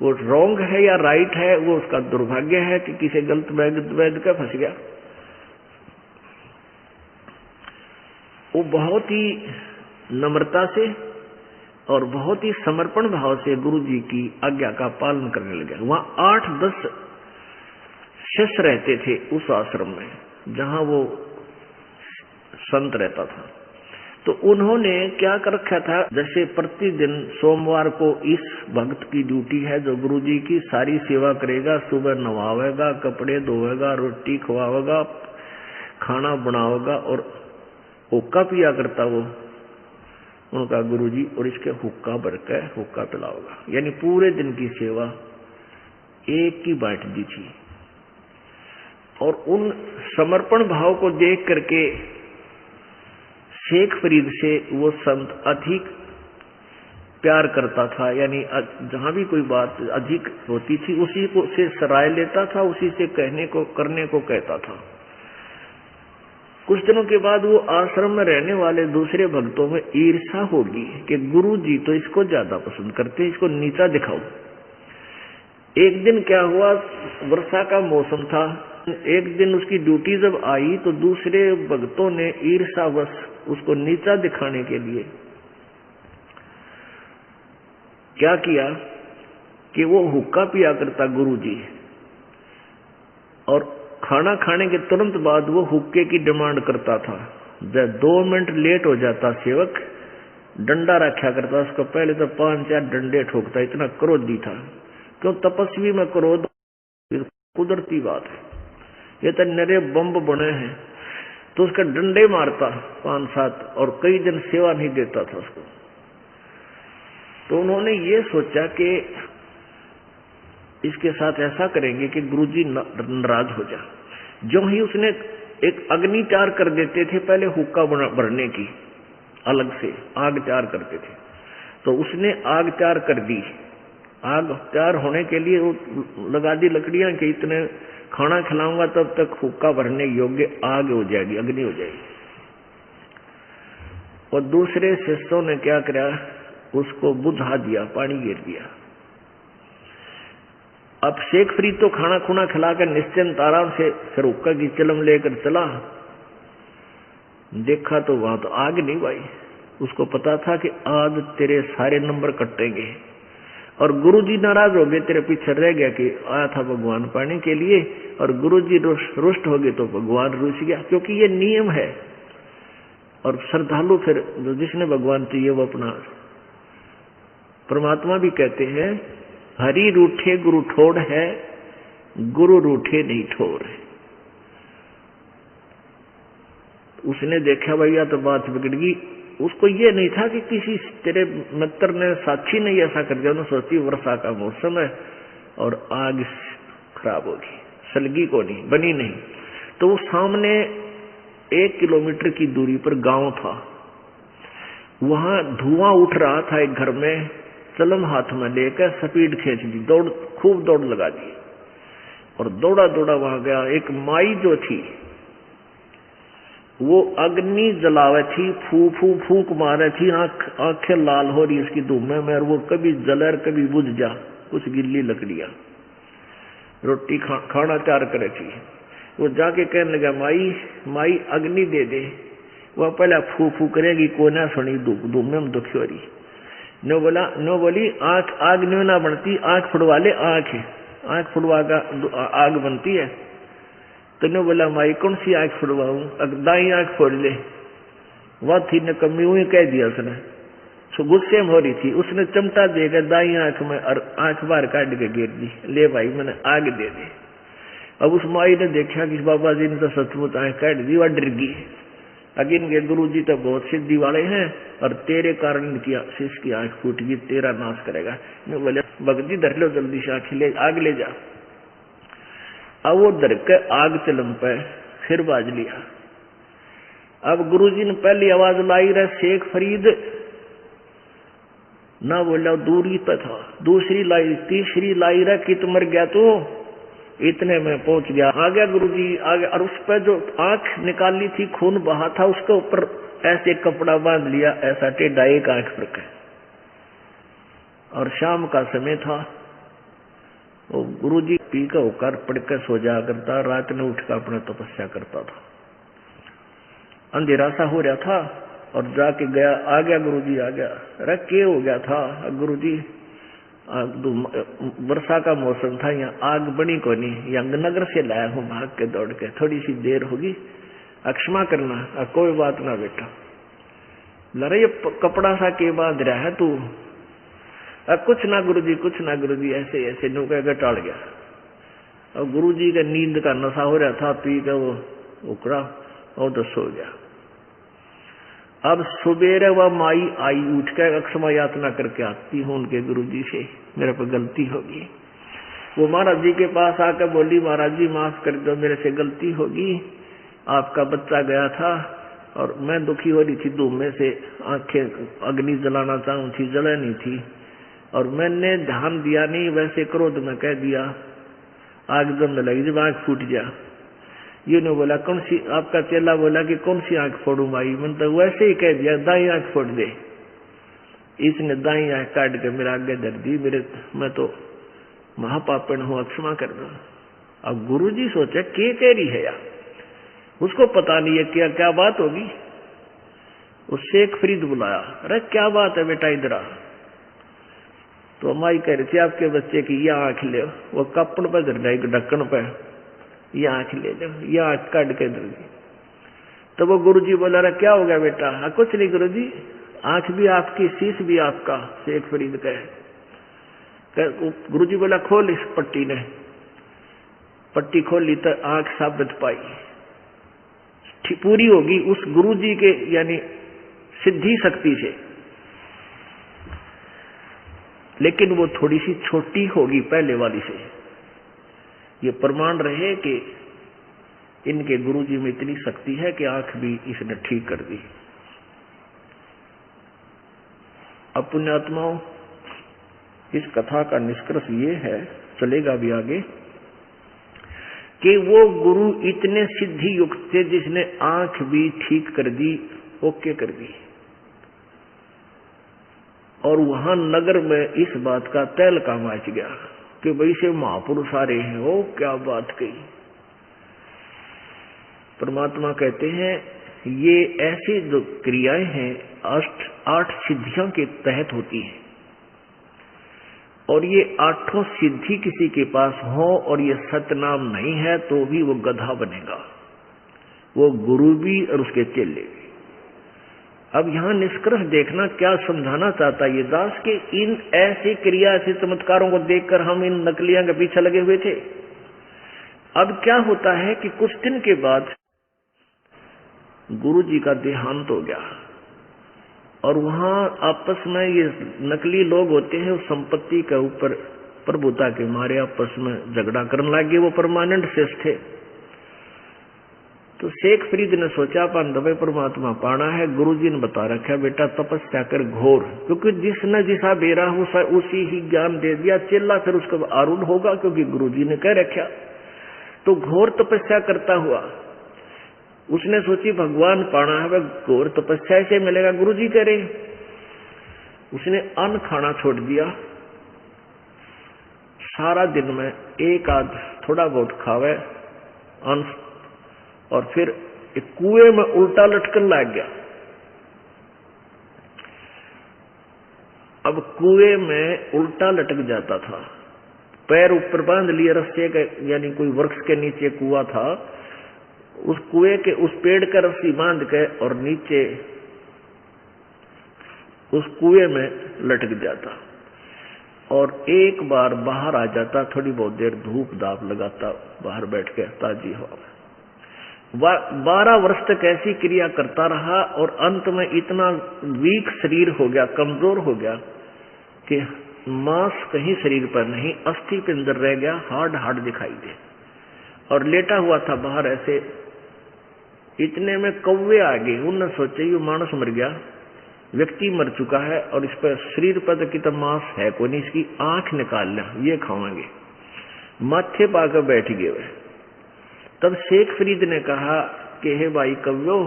वो रॉन्ग है या राइट है, वो उसका दुर्भाग्य है कि किसी गलत वैद्य का फंस गया। वो बहुत ही नम्रता से और बहुत ही समर्पण भाव से गुरु जी की आज्ञा का पालन करने लगे। वहां 8-10 शिष्य रहते थे उस आश्रम में जहां वो संत रहता था। तो उन्होंने क्या कर रखा था, जैसे प्रतिदिन सोमवार को इस भक्त की ड्यूटी है जो गुरु जी की सारी सेवा करेगा, सुबह नवावेगा, कपड़े धोएगा, रोटी खवावेगा, खाना बनावेगा, और हुक्का पिया करता वो उनका गुरुजी, और इसके हुक्का भरकर हुक्का पिलाओगा। यानी पूरे दिन की सेवा एक की बांट दी थी। और उन समर्पण भाव को देख करके शेख फरीद से वो संत अधिक प्यार करता था। यानी जहां भी कोई बात अधिक होती थी उसी को से सराय लेता था, उसी से करने को कहता था। कुछ दिनों के बाद वो आश्रम में रहने वाले दूसरे भक्तों में ईर्ष्या होगी कि गुरु जी तो इसको ज्यादा पसंद करते, इसको नीचा दिखाओ। एक दिन क्या हुआ, वर्षा का मौसम था। एक दिन उसकी ड्यूटी जब आई तो दूसरे भक्तों ने ईर्ष्यावश उसको नीचा दिखाने के लिए क्या किया कि वो हुक्का पिया करता गुरु जी, और खाना खाने के तुरंत बाद वो हुक्के की डिमांड करता था। जब 2 मिनट लेट हो जाता सेवक डंडा रखा करता, उसको पहले तो 5-4 डंडे ठोकता, इतना क्रोधी था। क्यों? तपस्वी में क्रोध कुदरती बात है, ये तो नरे बम्ब बने हैं। तो उसका डंडे मारता 5-7, और कई दिन सेवा नहीं देता था उसको। तो उन्होंने ये सोचा कि इसके साथ ऐसा करेंगे कि गुरुजी नाराज हो जा। जो ही उसने एक अग्नि चार कर देते थे, पहले हुक्का भरने की अलग से आग चार करते थे, तो उसने आग चार कर दी। आग चार होने के लिए वो लगा दी लकड़ियां कि इतने खाना खिलाऊंगा तब तक हुक्का भरने योग्य आग हो जाएगी, अग्नि हो जाएगी। और दूसरे शिष्यों ने क्या किया, उसको बुझा दिया, पानी गिर दिया। अब शेख फरीद तो खाना खुना खिलाकर निश्चिंत आराम से फिर हुक्का की चिलम लेकर चला। देखा तो वहां तो आग नहीं भाई। उसको पता था कि आज तेरे सारे नंबर कटेंगे, और गुरुजी नाराज हो गए, तेरे पीछे रह गया कि आया था भगवान पाने के लिए, और गुरुजी रुष्ट हो गए तो भगवान रुस गया, क्योंकि ये नियम है। और श्रद्धालु फिर जिसने भगवान चाहिए वो अपना, परमात्मा भी कहते हैं हरि रूठे गुरु ठोड़ है, गुरु रूठे नहीं ठोर है। उसने देखा भैया तो बात बिगड़ गई। उसको ये नहीं था कि किसी तेरे मित्र ने, साक्षी ने ऐसा कर दिया। उन्होंने सोची वर्षा का मौसम है और आग खराब होगी, सलगी को नहीं बनी नहीं। तो वो सामने 1 किलोमीटर की दूरी पर गांव था, वहां धुआं उठ रहा था। एक घर में चलम हाथ में लेकर स्पीड खींच दी, दौड़ खूब दौड़ लगा दी और दौड़ा दौड़ा वहां गया। एक माई जो थी वो अग्नि जलावे थी, फू फू फूंक मारे थी, आंखें लाल हो रही उसकी धूम में, और वो कभी जलर कभी बुझ जा, कुछ गिल्ली लकड़ियां रोटी खाना तैयार करे थी। वो जाके कहने लगा माई माई अग्नि दे दे। वह पहले फू फू करेगी, को ना सुनी, धूम में दुखी हो रही। नो बोली आंख आग न्यू ना बनती, आंख फुड़वा ले, आंख फुड़वा का आग बनती है। तो नो बोला माई कौन सी आंख फुड़वाऊं, दाई आंख फोड़ ले। वह थी न कमी हुई कह दिया उसने, सो गुस्से में हो रही थी। उसने चमटा देकर दाई आंख में और आंख बाहर काट के गिर दी, ले भाई मैंने आग दे दे। अब उस माई ने देखा कि बाबा जी ने तो सचमुच आंख काट दी, वह डर गई। अगिन के गुरु जी तो बहुत सिद्धि वाले हैं और तेरे कारण इनकी शिष्य की आंख फूट गई, तेरा नाश करेगा। मैं बोले भगती धर लो जल्दी से, आग ले जा। अब वो डर के आग चलम पे फिर बाज लिया। अब गुरुजी ने पहली आवाज लाई रहा शेख फरीद ना बोला, दूरी पे था। दूसरी लाई, तीसरी लाई रहा कि तुम मर गया तो इतने में पहुंच गया। आ गया गुरुजी आ गया और उस पर जो आंख निकाली थी, खून बहा था, उसके ऊपर ऐसे कपड़ा बांध लिया, ऐसा टेढ़ा एक आंख पर के। और शाम का समय था। वो गुरुजी पी का होकर पढ़ के सो जाया करता, रात में उठकर अपना तपस्या करता था। अंधेरा सा हो रहा था और जाके गया, आ गया गुरुजी आ गया। अरे क्या हो गया था गुरुजी, वर्षा का मौसम था, यहाँ आग बनी को नहीं, यंगनगर से लाया हूँ भाग के दौड़ के, थोड़ी सी देर होगी, क्षमा करना। कोई बात ना बेटा। लरे ये कपड़ा सा के बांध रहा है तू? कुछ ना गुरुजी, कुछ ना गुरुजी, ऐसे ऐसे नु कह टाल गया। और गुरुजी का नींद का नशा हो रहा था, पी के वो उकड़ा और तो सो गया। अब सुबेरे वह माई आई, उठ कर क्षमा यातना करके आती हूँ उनके गुरुजी से, मेरे पर गलती होगी। वो महाराज जी के पास आकर बोली, महाराज जी माफ कर दो, मेरे से गलती होगी, आपका बच्चा गया था और मैं दुखी हो रही थी, धूम में से आंखें अग्नि जलाना चाहूँ थी, जला नहीं थी और मैंने ध्यान दिया नहीं, वैसे क्रोध में कह दिया, आग जमने लगी, जब आंख फूट गया। ये ने बोला कौन सी, आपका चेला बोला कि कौन सी आंख फोड़ू माई, मैंने तो वैसे ही कह दिया दाई आंख फोड़ दे। इसने दाई आंख काट के मेरा आगे धर दी, मैं तो महापापण हूँ, क्षमा कर दो। अब गुरुजी सोचे क्या कह रही है यार, उसको पता नहीं है क्या क्या बात होगी। उस शेख फरीद बुलाया, अरे क्या बात है बेटा इधर आ। तो माई कह रही थी आपके बच्चे की यह आंख ले, वो कपड़ पर धर जाएगी ढक्कन पे, यह आंख ले लो, यह आंख काट के धर दी। तो वो गुरुजी बोला रहा क्या हो गया बेटा? कुछ नहीं गुरुजी, आंख भी आपकी, शीश भी आपका। शेख फरीद कहे। गुरुजी बोला खोल इस पट्टी ने, पट्टी खोली तो आंख साबित पाई, पूरी होगी उस गुरुजी के यानी सिद्धि शक्ति से, लेकिन वो थोड़ी सी छोटी होगी पहले वाली से। ये प्रमाण रहे कि इनके गुरुजी में इतनी शक्ति है कि आंख भी इसने ठीक कर दी। अब पुण्यात्माओं, इस कथा का निष्कर्ष ये है, चलेगा भी आगे, कि वो गुरु इतने सिद्धि युक्त थे जिसने आंख भी ठीक कर दी, ओके कर दी। और वहां नगर में इस बात का तहलका मच गया कि भाई से महापुरुष आ रहे हैं। ओ क्या बात कही। परमात्मा कहते हैं ये ऐसी जो क्रियाएं हैं 8 सिद्धियों के तहत होती हैं, और ये 8 सिद्धि किसी के पास हो और ये सतनाम नहीं है तो भी वो गधा बनेगा, वो गुरु भी और उसके चेले भी। अब यहां निष्कर्ष देखना क्या समझाना चाहता है ये दास कि इन ऐसी क्रिया, ऐसे चमत्कारों को देखकर हम इन नकलियां के पीछे लगे हुए थे। अब क्या होता है कि कुछ दिन के बाद गुरु जी का देहांत हो गया और वहां आपस में ये नकली लोग होते हैं, उस संपत्ति के ऊपर प्रभुता के मारे आपस में झगड़ा करने लगे। वो परमानेंट शेष थे। तो शेख फरीद ने सोचा अपन दबे परमात्मा पाना है। गुरुजी ने बता रखा बेटा तपस्या कर घोर, क्योंकि जिसने जिसा बेरा उसी ही ज्ञान दे दिया। चेला फिर उसका आरूढ़ होगा क्योंकि गुरुजी ने कह रखा। तो घोर तपस्या करता हुआ उसने सोची भगवान पाना है, वह घोर तपस्या से मिलेगा, गुरुजी कह रहे। उसने अन्न खाना छोड़ दिया, सारा दिन में एक आध थोड़ा बहुत खावे अन्न, और फिर एक कुएं में उल्टा लटकन लग गया। अब कुएं में उल्टा लटक जाता था, पैर ऊपर बांध लिए रस्से के, यानी कोई वृक्ष के नीचे कुआं था, उस कुएं के उस पेड़ का रस्सी बांध के और नीचे उस कुएं में लटक जाता और एक बार बाहर आ जाता। थोड़ी बहुत देर धूप दाप लगाता, बाहर बैठ के ताजी हवा में। 12 वर्ष तक ऐसी क्रिया करता रहा और अंत में इतना वीक शरीर हो गया, कमजोर हो गया कि मांस कहीं शरीर पर नहीं, अस्थि पिंजर रह गया, हाड दिखाई दे और लेटा हुआ था बाहर ऐसे। इतने में कौवे आ गए। उन्होंने सोचे ये मानस मर गया, व्यक्ति मर चुका है और इस पर शरीर पर तो कितना मांस है कोई नहीं, इसकी आंख निकाल लें, ये खाएंगे। माथे पाकर बैठ गए वे। तब शेख फरीद ने कहा कि हे भाई कव्यो,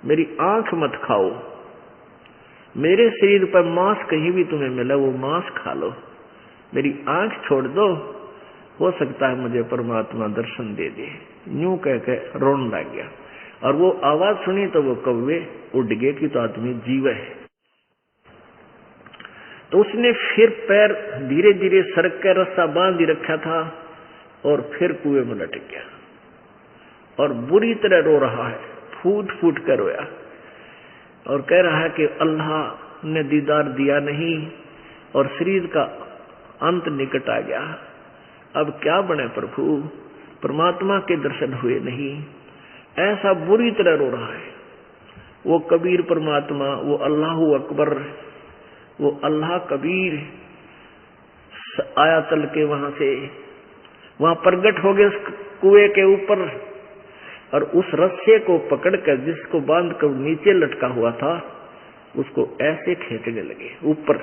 मेरी आंख मत खाओ, मेरे शरीर पर मांस कहीं भी तुम्हें मिला वो मांस खा लो, मेरी आंख छोड़ दो, हो सकता है मुझे परमात्मा दर्शन दे दे। यूं कह के रोने लग गया और वो आवाज सुनी तो वो कौवे उड़ गए कि तो आदमी जीव है। तो उसने फिर पैर धीरे धीरे सरक के रस्सा बांध ही रखा था और फिर कुएं में लटक गया और बुरी तरह रो रहा है, फूट फूट कर रोया और कह रहा है कि अल्लाह ने दीदार दिया नहीं और शरीर का अंत निकट आ गया, अब क्या बने प्रभु, परमात्मा के दर्शन हुए नहीं। ऐसा बुरी तरह रो रहा है। वो कबीर परमात्मा, वो अल्लाह अकबर, वो अल्लाह कबीर आया चल के वहां से, वहां प्रगट हो गए उस कुएं के ऊपर और उस रस्से को पकड़कर जिसको बांध कर नीचे लटका हुआ था उसको ऐसे खींचने लगे ऊपर।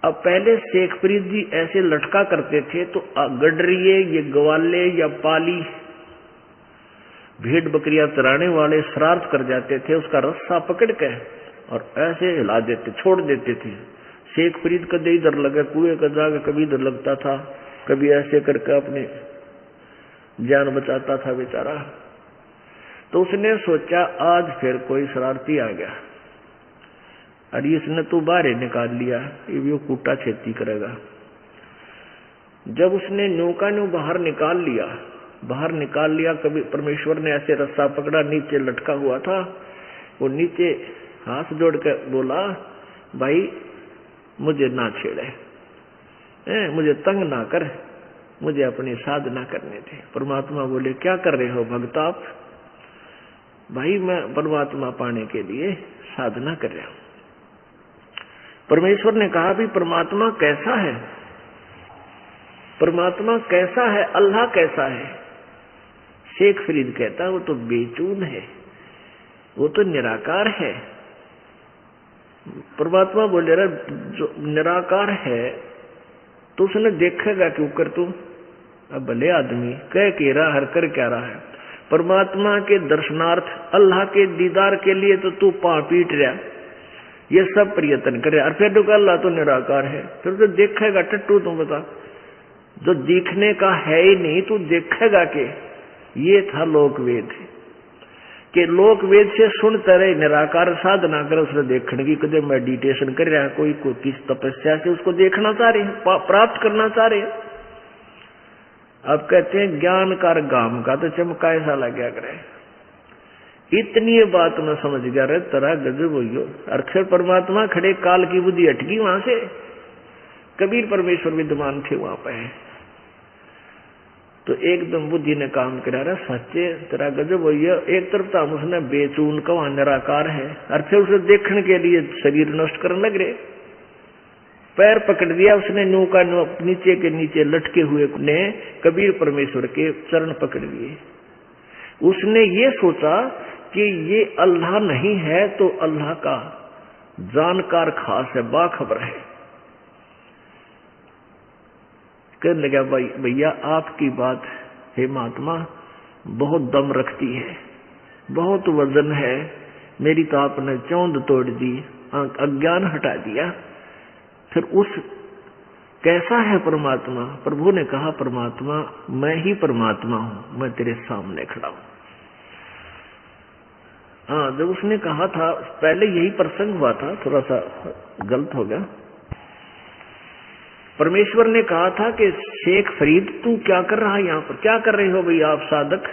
अब पहले शेख फरीद जी ऐसे लटका करते थे तो गडरिये, ये ग्वाले या पाली भेड़ बकरियां चराने वाले शरारत कर जाते थे, उसका रस्सा पकड़ के और ऐसे हिला देते, छोड़ देते थे। शेख फरीद कदे इधर लगे कुएं का जाके, कभी इधर लगता था, कभी ऐसे करके अपने जान बचाता था बेचारा। तो उसने सोचा आज फिर कोई शरारती आ गया और इसने तो बाहर निकाल लिया, ये भी वो कूटा छेती करेगा। जब उसने नौका न्यू बाहर निकाल लिया, कभी परमेश्वर ने ऐसे रस्सा पकड़ा, नीचे लटका हुआ था, वो नीचे हाथ जोड़ कर बोला भाई मुझे ना छेड़े, मुझे तंग ना कर, मुझे अपनी साधना करने थे। परमात्मा बोले क्या कर रहे हो भक्त आप? भाई मैं परमात्मा पाने के लिए साधना कर रहा हूं। परमेश्वर ने कहा भी परमात्मा कैसा है, परमात्मा कैसा है, अल्लाह कैसा है? शेख फरीद कहता वो तो बेचून है, वो तो निराकार है। परमात्मा बोले रहा जो निराकार है तो उसने देखेगा क्यों कर तू? अब भले आदमी कह के रहा हर कर क्या रहा है, परमात्मा के दर्शनार्थ अल्लाह के दीदार के लिए तो तू पांव पीट रहा, ये सब प्रयत्न करे और फिर तो अल्लाह तो निराकार है, फिर तो देखेगा टट्टू। तू बता, जो दिखने का है ही नहीं तू देखेगा के? ये था लोकवेद कि लोकवेद से सुनते रहे निराकार साधना कर उसने देखने की, कदे मेडिटेशन कर रहा है कोई किस तपस्या से उसको देखना चाह रहे हैं, प्राप्त करना चाह रहे हैं। अब कहते हैं ज्ञान कार गाम का तो चमका ऐसा लग गया करे। इतनी बात में समझ गया रे तेरा गजब हो। अक्षर परमात्मा खड़े, काल की बुद्धि हटगी वहां से। कबीर परमेश्वर विद्यमान थे वहां पे, तो एकदम बुद्धि ने काम करा रहा सच्चे तेरा गजब हो। एक तरफ तो हम उसने बेचून का निराकार है और फिर उसे देखने के लिए शरीर नष्ट करने लग रहे। पैर पकड़ दिया उसने, न्यू का न्यू नीचे के नीचे लटके हुए ने कबीर परमेश्वर के चरण पकड़ लिए। उसने ये सोचा कि ये अल्लाह नहीं है तो अल्लाह का जानकार खास है, बाखबर है। कहने लगा, भाई भैया आपकी बात हे महात्मा बहुत दम रखती है, बहुत वजन है, मेरी तो आपने चौंध तोड़ दी, अज्ञान हटा दिया। फिर उस कैसा है परमात्मा? प्रभु ने कहा, परमात्मा मैं ही परमात्मा हूं, मैं तेरे सामने खड़ा हूं। हाँ, जब उसने कहा था, पहले यही प्रसंग हुआ था, थोड़ा सा गलत हो गया। परमेश्वर ने कहा था कि शेख फरीद तू क्या कर रहा है यहाँ पर, क्या कर रहे हो भाई आप साधक?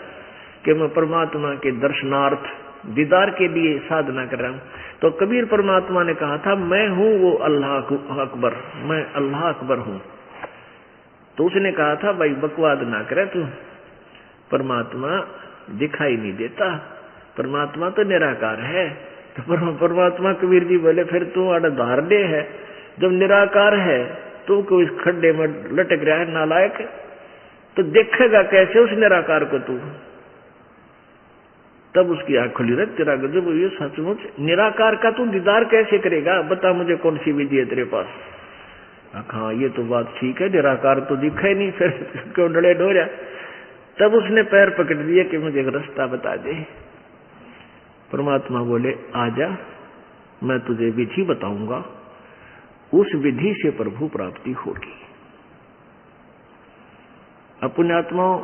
कि मैं परमात्मा के दर्शनार्थ दीदार के लिए साधना कर रहा हूं। तो कबीर परमात्मा ने कहा था, मैं हूं वो अल्लाह अकबर, मैं अल्लाह अकबर हूं। तो उसने कहा था, भाई बकवाद ना करे तू, परमात्मा दिखाई नहीं देता, परमात्मा तो निराकार है। तो परमात्मा कबीर जी बोले, फिर तू धारने है, जब निराकार है तो कोई खड्डे में लटक रहा है नालायक, तो देखेगा कैसे उस निराकार को तू? तब उसकी आंख खुली, रख तेरा गजब, ये सचमुच निराकार का तू दीदार कैसे करेगा? बता मुझे कौन सी विधि है तेरे पास? हाँ ये तो बात ठीक है, निराकार तो दिखा ही नहीं, फिर क्यों डरे डोरा? तब उसने पैर पकड़ दिए कि मुझे एक रास्ता बता दे। परमात्मा बोले, आजा मैं तुझे विधि बताऊंगा, उस विधि से प्रभु प्राप्ति होगी। पुण्यात्माओं,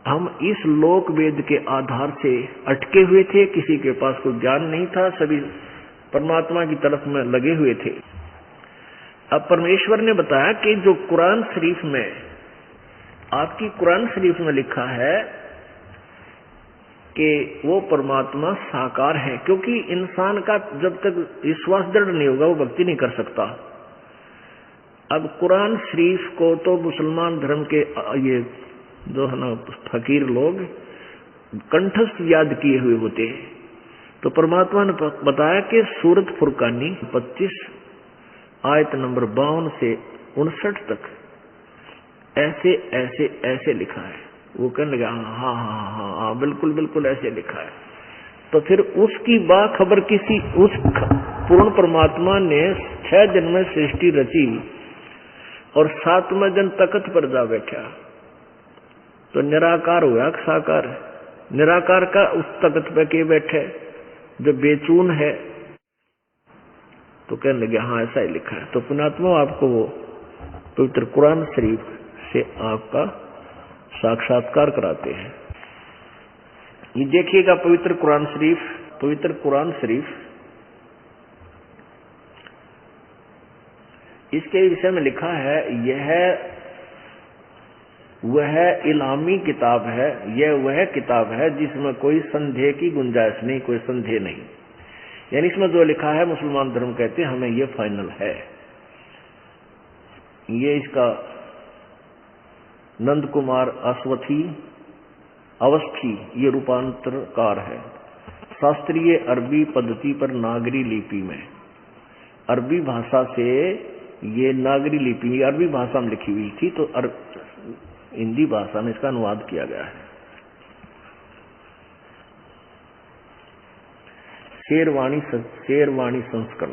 हम इस लोक वेद के आधार से अटके हुए थे, किसी के पास कोई ज्ञान नहीं था, सभी परमात्मा की तरफ में लगे हुए थे। अब परमेश्वर ने बताया कि जो कुरान शरीफ में, आपकी कुरान शरीफ में लिखा है कि वो परमात्मा साकार है, क्योंकि इंसान का जब तक विश्वास दृढ़ नहीं होगा वो भक्ति नहीं कर सकता। अब कुरान शरीफ को तो मुसलमान धर्म के ये जो है ना फकीर लोग कंठस्थ याद किए हुए होते हैं। तो परमात्मा ने बताया कि सूरत फुरकानी 25 आयत नंबर 52 से 59 तक ऐसे ऐसे ऐसे लिखा है। वो कहने लगा, हाँ हाँ हाँ हाँ बिल्कुल बिल्कुल ऐसे लिखा है। तो फिर उसकी बाखबर किसी उस पूर्ण परमात्मा ने 6 दिन में सृष्टि रची और 7वें दिन तख्त पर जा बैठा, तो निराकार हुआ साकार। निराकार का उस तख्त पे के बैठे जो बेचून है। तो कहने लगे, हाँ ऐसा ही लिखा है। तो पुण्यात्मा आपको वो पवित्र कुरान शरीफ से आपका साक्षात्कार कराते हैं। ये देखिएगा पवित्र कुरान शरीफ, पवित्र कुरान शरीफ, इसके विषय में लिखा है, यह वह इलामी किताब है, यह वह किताब है जिसमें कोई संदेह की गुंजाइश नहीं, कोई संदेह नहीं। यानी इसमें जो लिखा है मुसलमान धर्म कहते हैं हमें यह फाइनल है। ये इसका नंद कुमार अवस्थी ये रूपांतरकार है। शास्त्रीय अरबी पद्धति पर नागरी लिपि में, अरबी भाषा से ये नागरी लिपि अरबी भाषा में लिखी हुई थी, तो हिंदी भाषा में इसका अनुवाद किया गया है। शेरवाणी संस्करण।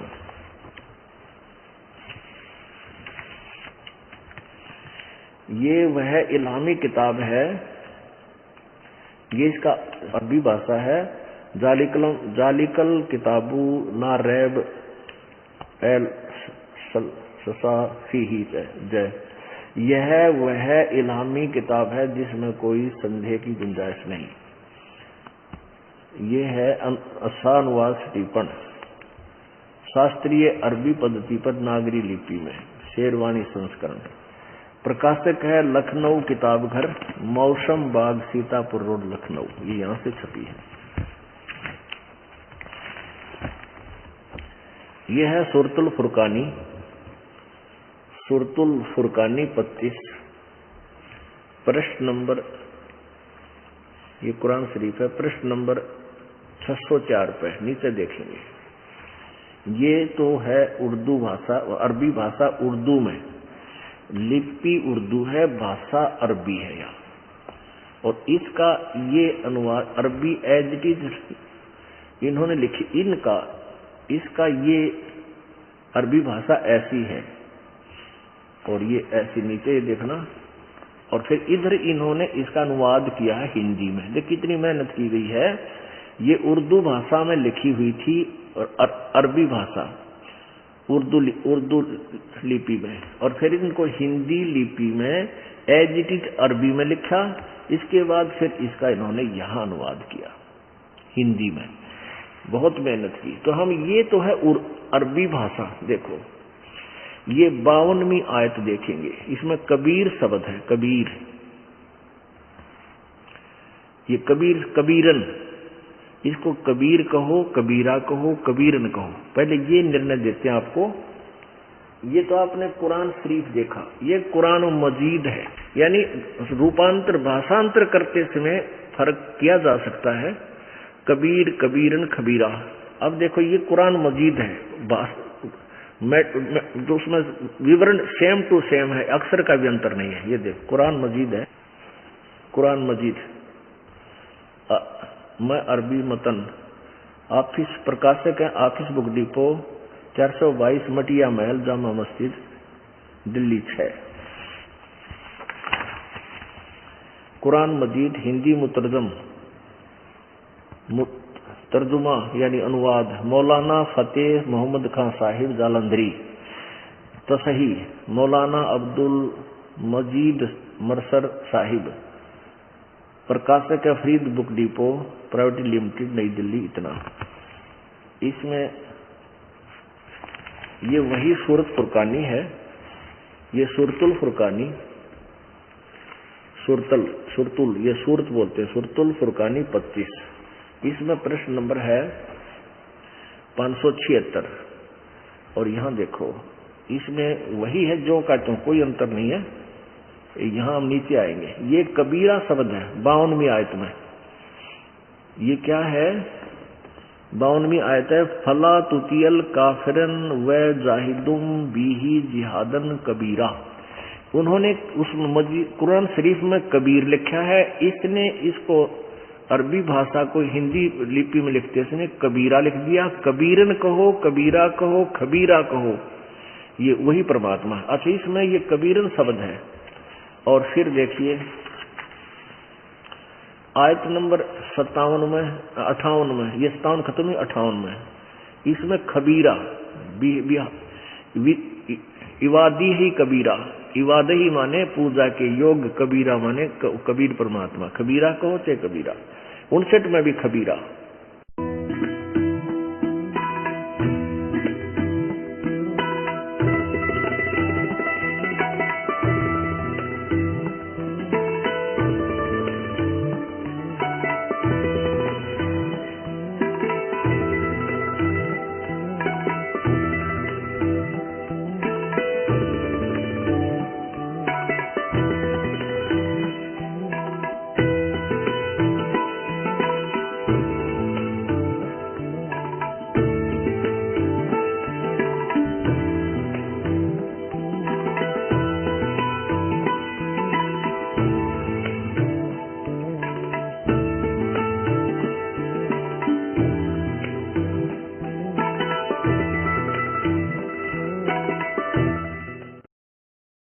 ये वह इलामी किताब है, ये इसका अरबी भाषा है। जालिकल किताबू ना रैब एल फीही जय, यह वह इलामी किताब है जिसमें कोई संदेह की गुंजाइश नहीं। ये है असानुवाद टिप्पण शास्त्रीय अरबी पद्धति पर नागरी लिपि में, शेरवाणी संस्करण। प्रकाशक है लखनऊ किताब घर, मौसम बाग, सीतापुर रोड, लखनऊ। ये यहां से छपी है। यह है सूरतुल फुरकानी, सूरतुल फुरकानी 25 पृष्ठ नंबर, ये कुरान शरीफ है, पृष्ठ नंबर 604 पे नीचे देखेंगे। ये तो है उर्दू भाषा, अरबी भाषा उर्दू में, लिपि उर्दू है, भाषा अरबी है यहाँ। और इसका ये अनुवाद अरबी एज इट इज इन्होंने लिखी, इनका इसका ये अरबी भाषा ऐसी है और ये ऐसी नीचे ये देखना। और फिर इधर इन्होंने इसका अनुवाद किया है हिंदी में। देख कितनी मेहनत की गई है। ये उर्दू भाषा में लिखी हुई थी और अरबी भाषा उर्दू लिपि में, और फिर इनको हिंदी लिपि में एज इट इज अरबी में लिखा। इसके बाद फिर इसका इन्होंने यहाँ अनुवाद किया हिंदी में। बहुत मेहनत की। तो हम ये तो है अरबी भाषा। देखो ये 52वीं आयत देखेंगे, इसमें कबीर शब्द है, कबीर। ये कबीर, कबीरन, इसको कबीर कहो, कबीरा कहो, कबीरन कहो। पहले ये निर्णय देते हैं आपको। ये तो आपने कुरान शरीफ देखा, ये कुरान मजीद है, यानी रूपांतर भाषांतर करते समय फर्क किया जा सकता है। कबीर, कबीरन, खबीरा। अब देखो ये कुरान मजीद है, तो उसमें विवरण सेम टू सेम है, अक्षर का भी अंतर नहीं है। ये देखो कुरान मजीद है, कुरान मजीद। मैं अरबी मतन, ऑफिस प्रकाशक है, ऑफिस बुक डिपो 422 मटिया महल, जामा मस्जिद, दिल्ली 6। कुरान मजीद हिंदी मुतरजम, तर्जुमा यानी अनुवाद मौलाना फतेह मोहम्मद खान साहिब जालंधरी। तसही मौलाना अब्दुल मजीद मरसर साहिब, प्रकाशक है Farid book depot private limited, नई दिल्ली। इतना इसमें ये वही सूरत फुरकानी है, ये सूरतुल फुरकानी, सुरतुल ये सूरत बोलते हैं, सूरतुल फुरकानी 25। इसमें प्रश्न नंबर है 576। और यहाँ देखो इसमें वही है जो का त्यों, कोई अंतर नहीं है। यहाँ हम नीचे आएंगे। ये कबीरा शब्द है 52वीं आयत में। ये क्या है? 52वीं आयत है, फला तुतियल काफिरन व जाहिदुम बिही जिहादन कबीरा। उन्होंने उस कुरान शरीफ में कबीर लिखा है, इसने इसको अरबी भाषा को हिंदी लिपि में लिखते इसने कबीरा लिख दिया। कबीरन कहो, कबीरा कहो, खबीरा कहो, ये वही परमात्मा। अच्छा इसमें ये कबीरन शब्द है। और फिर देखिए आयत नंबर 57 में, 58 में, ये 57 खत्म हुई 58 में, इसमें खबीरा इवादी ही कबीरा, इवाद ही माने पूजा के योग, कबीरा माने कबीर परमात्मा। खबीरा कहो चाहे कबीरा। 59 में भी खबीरा।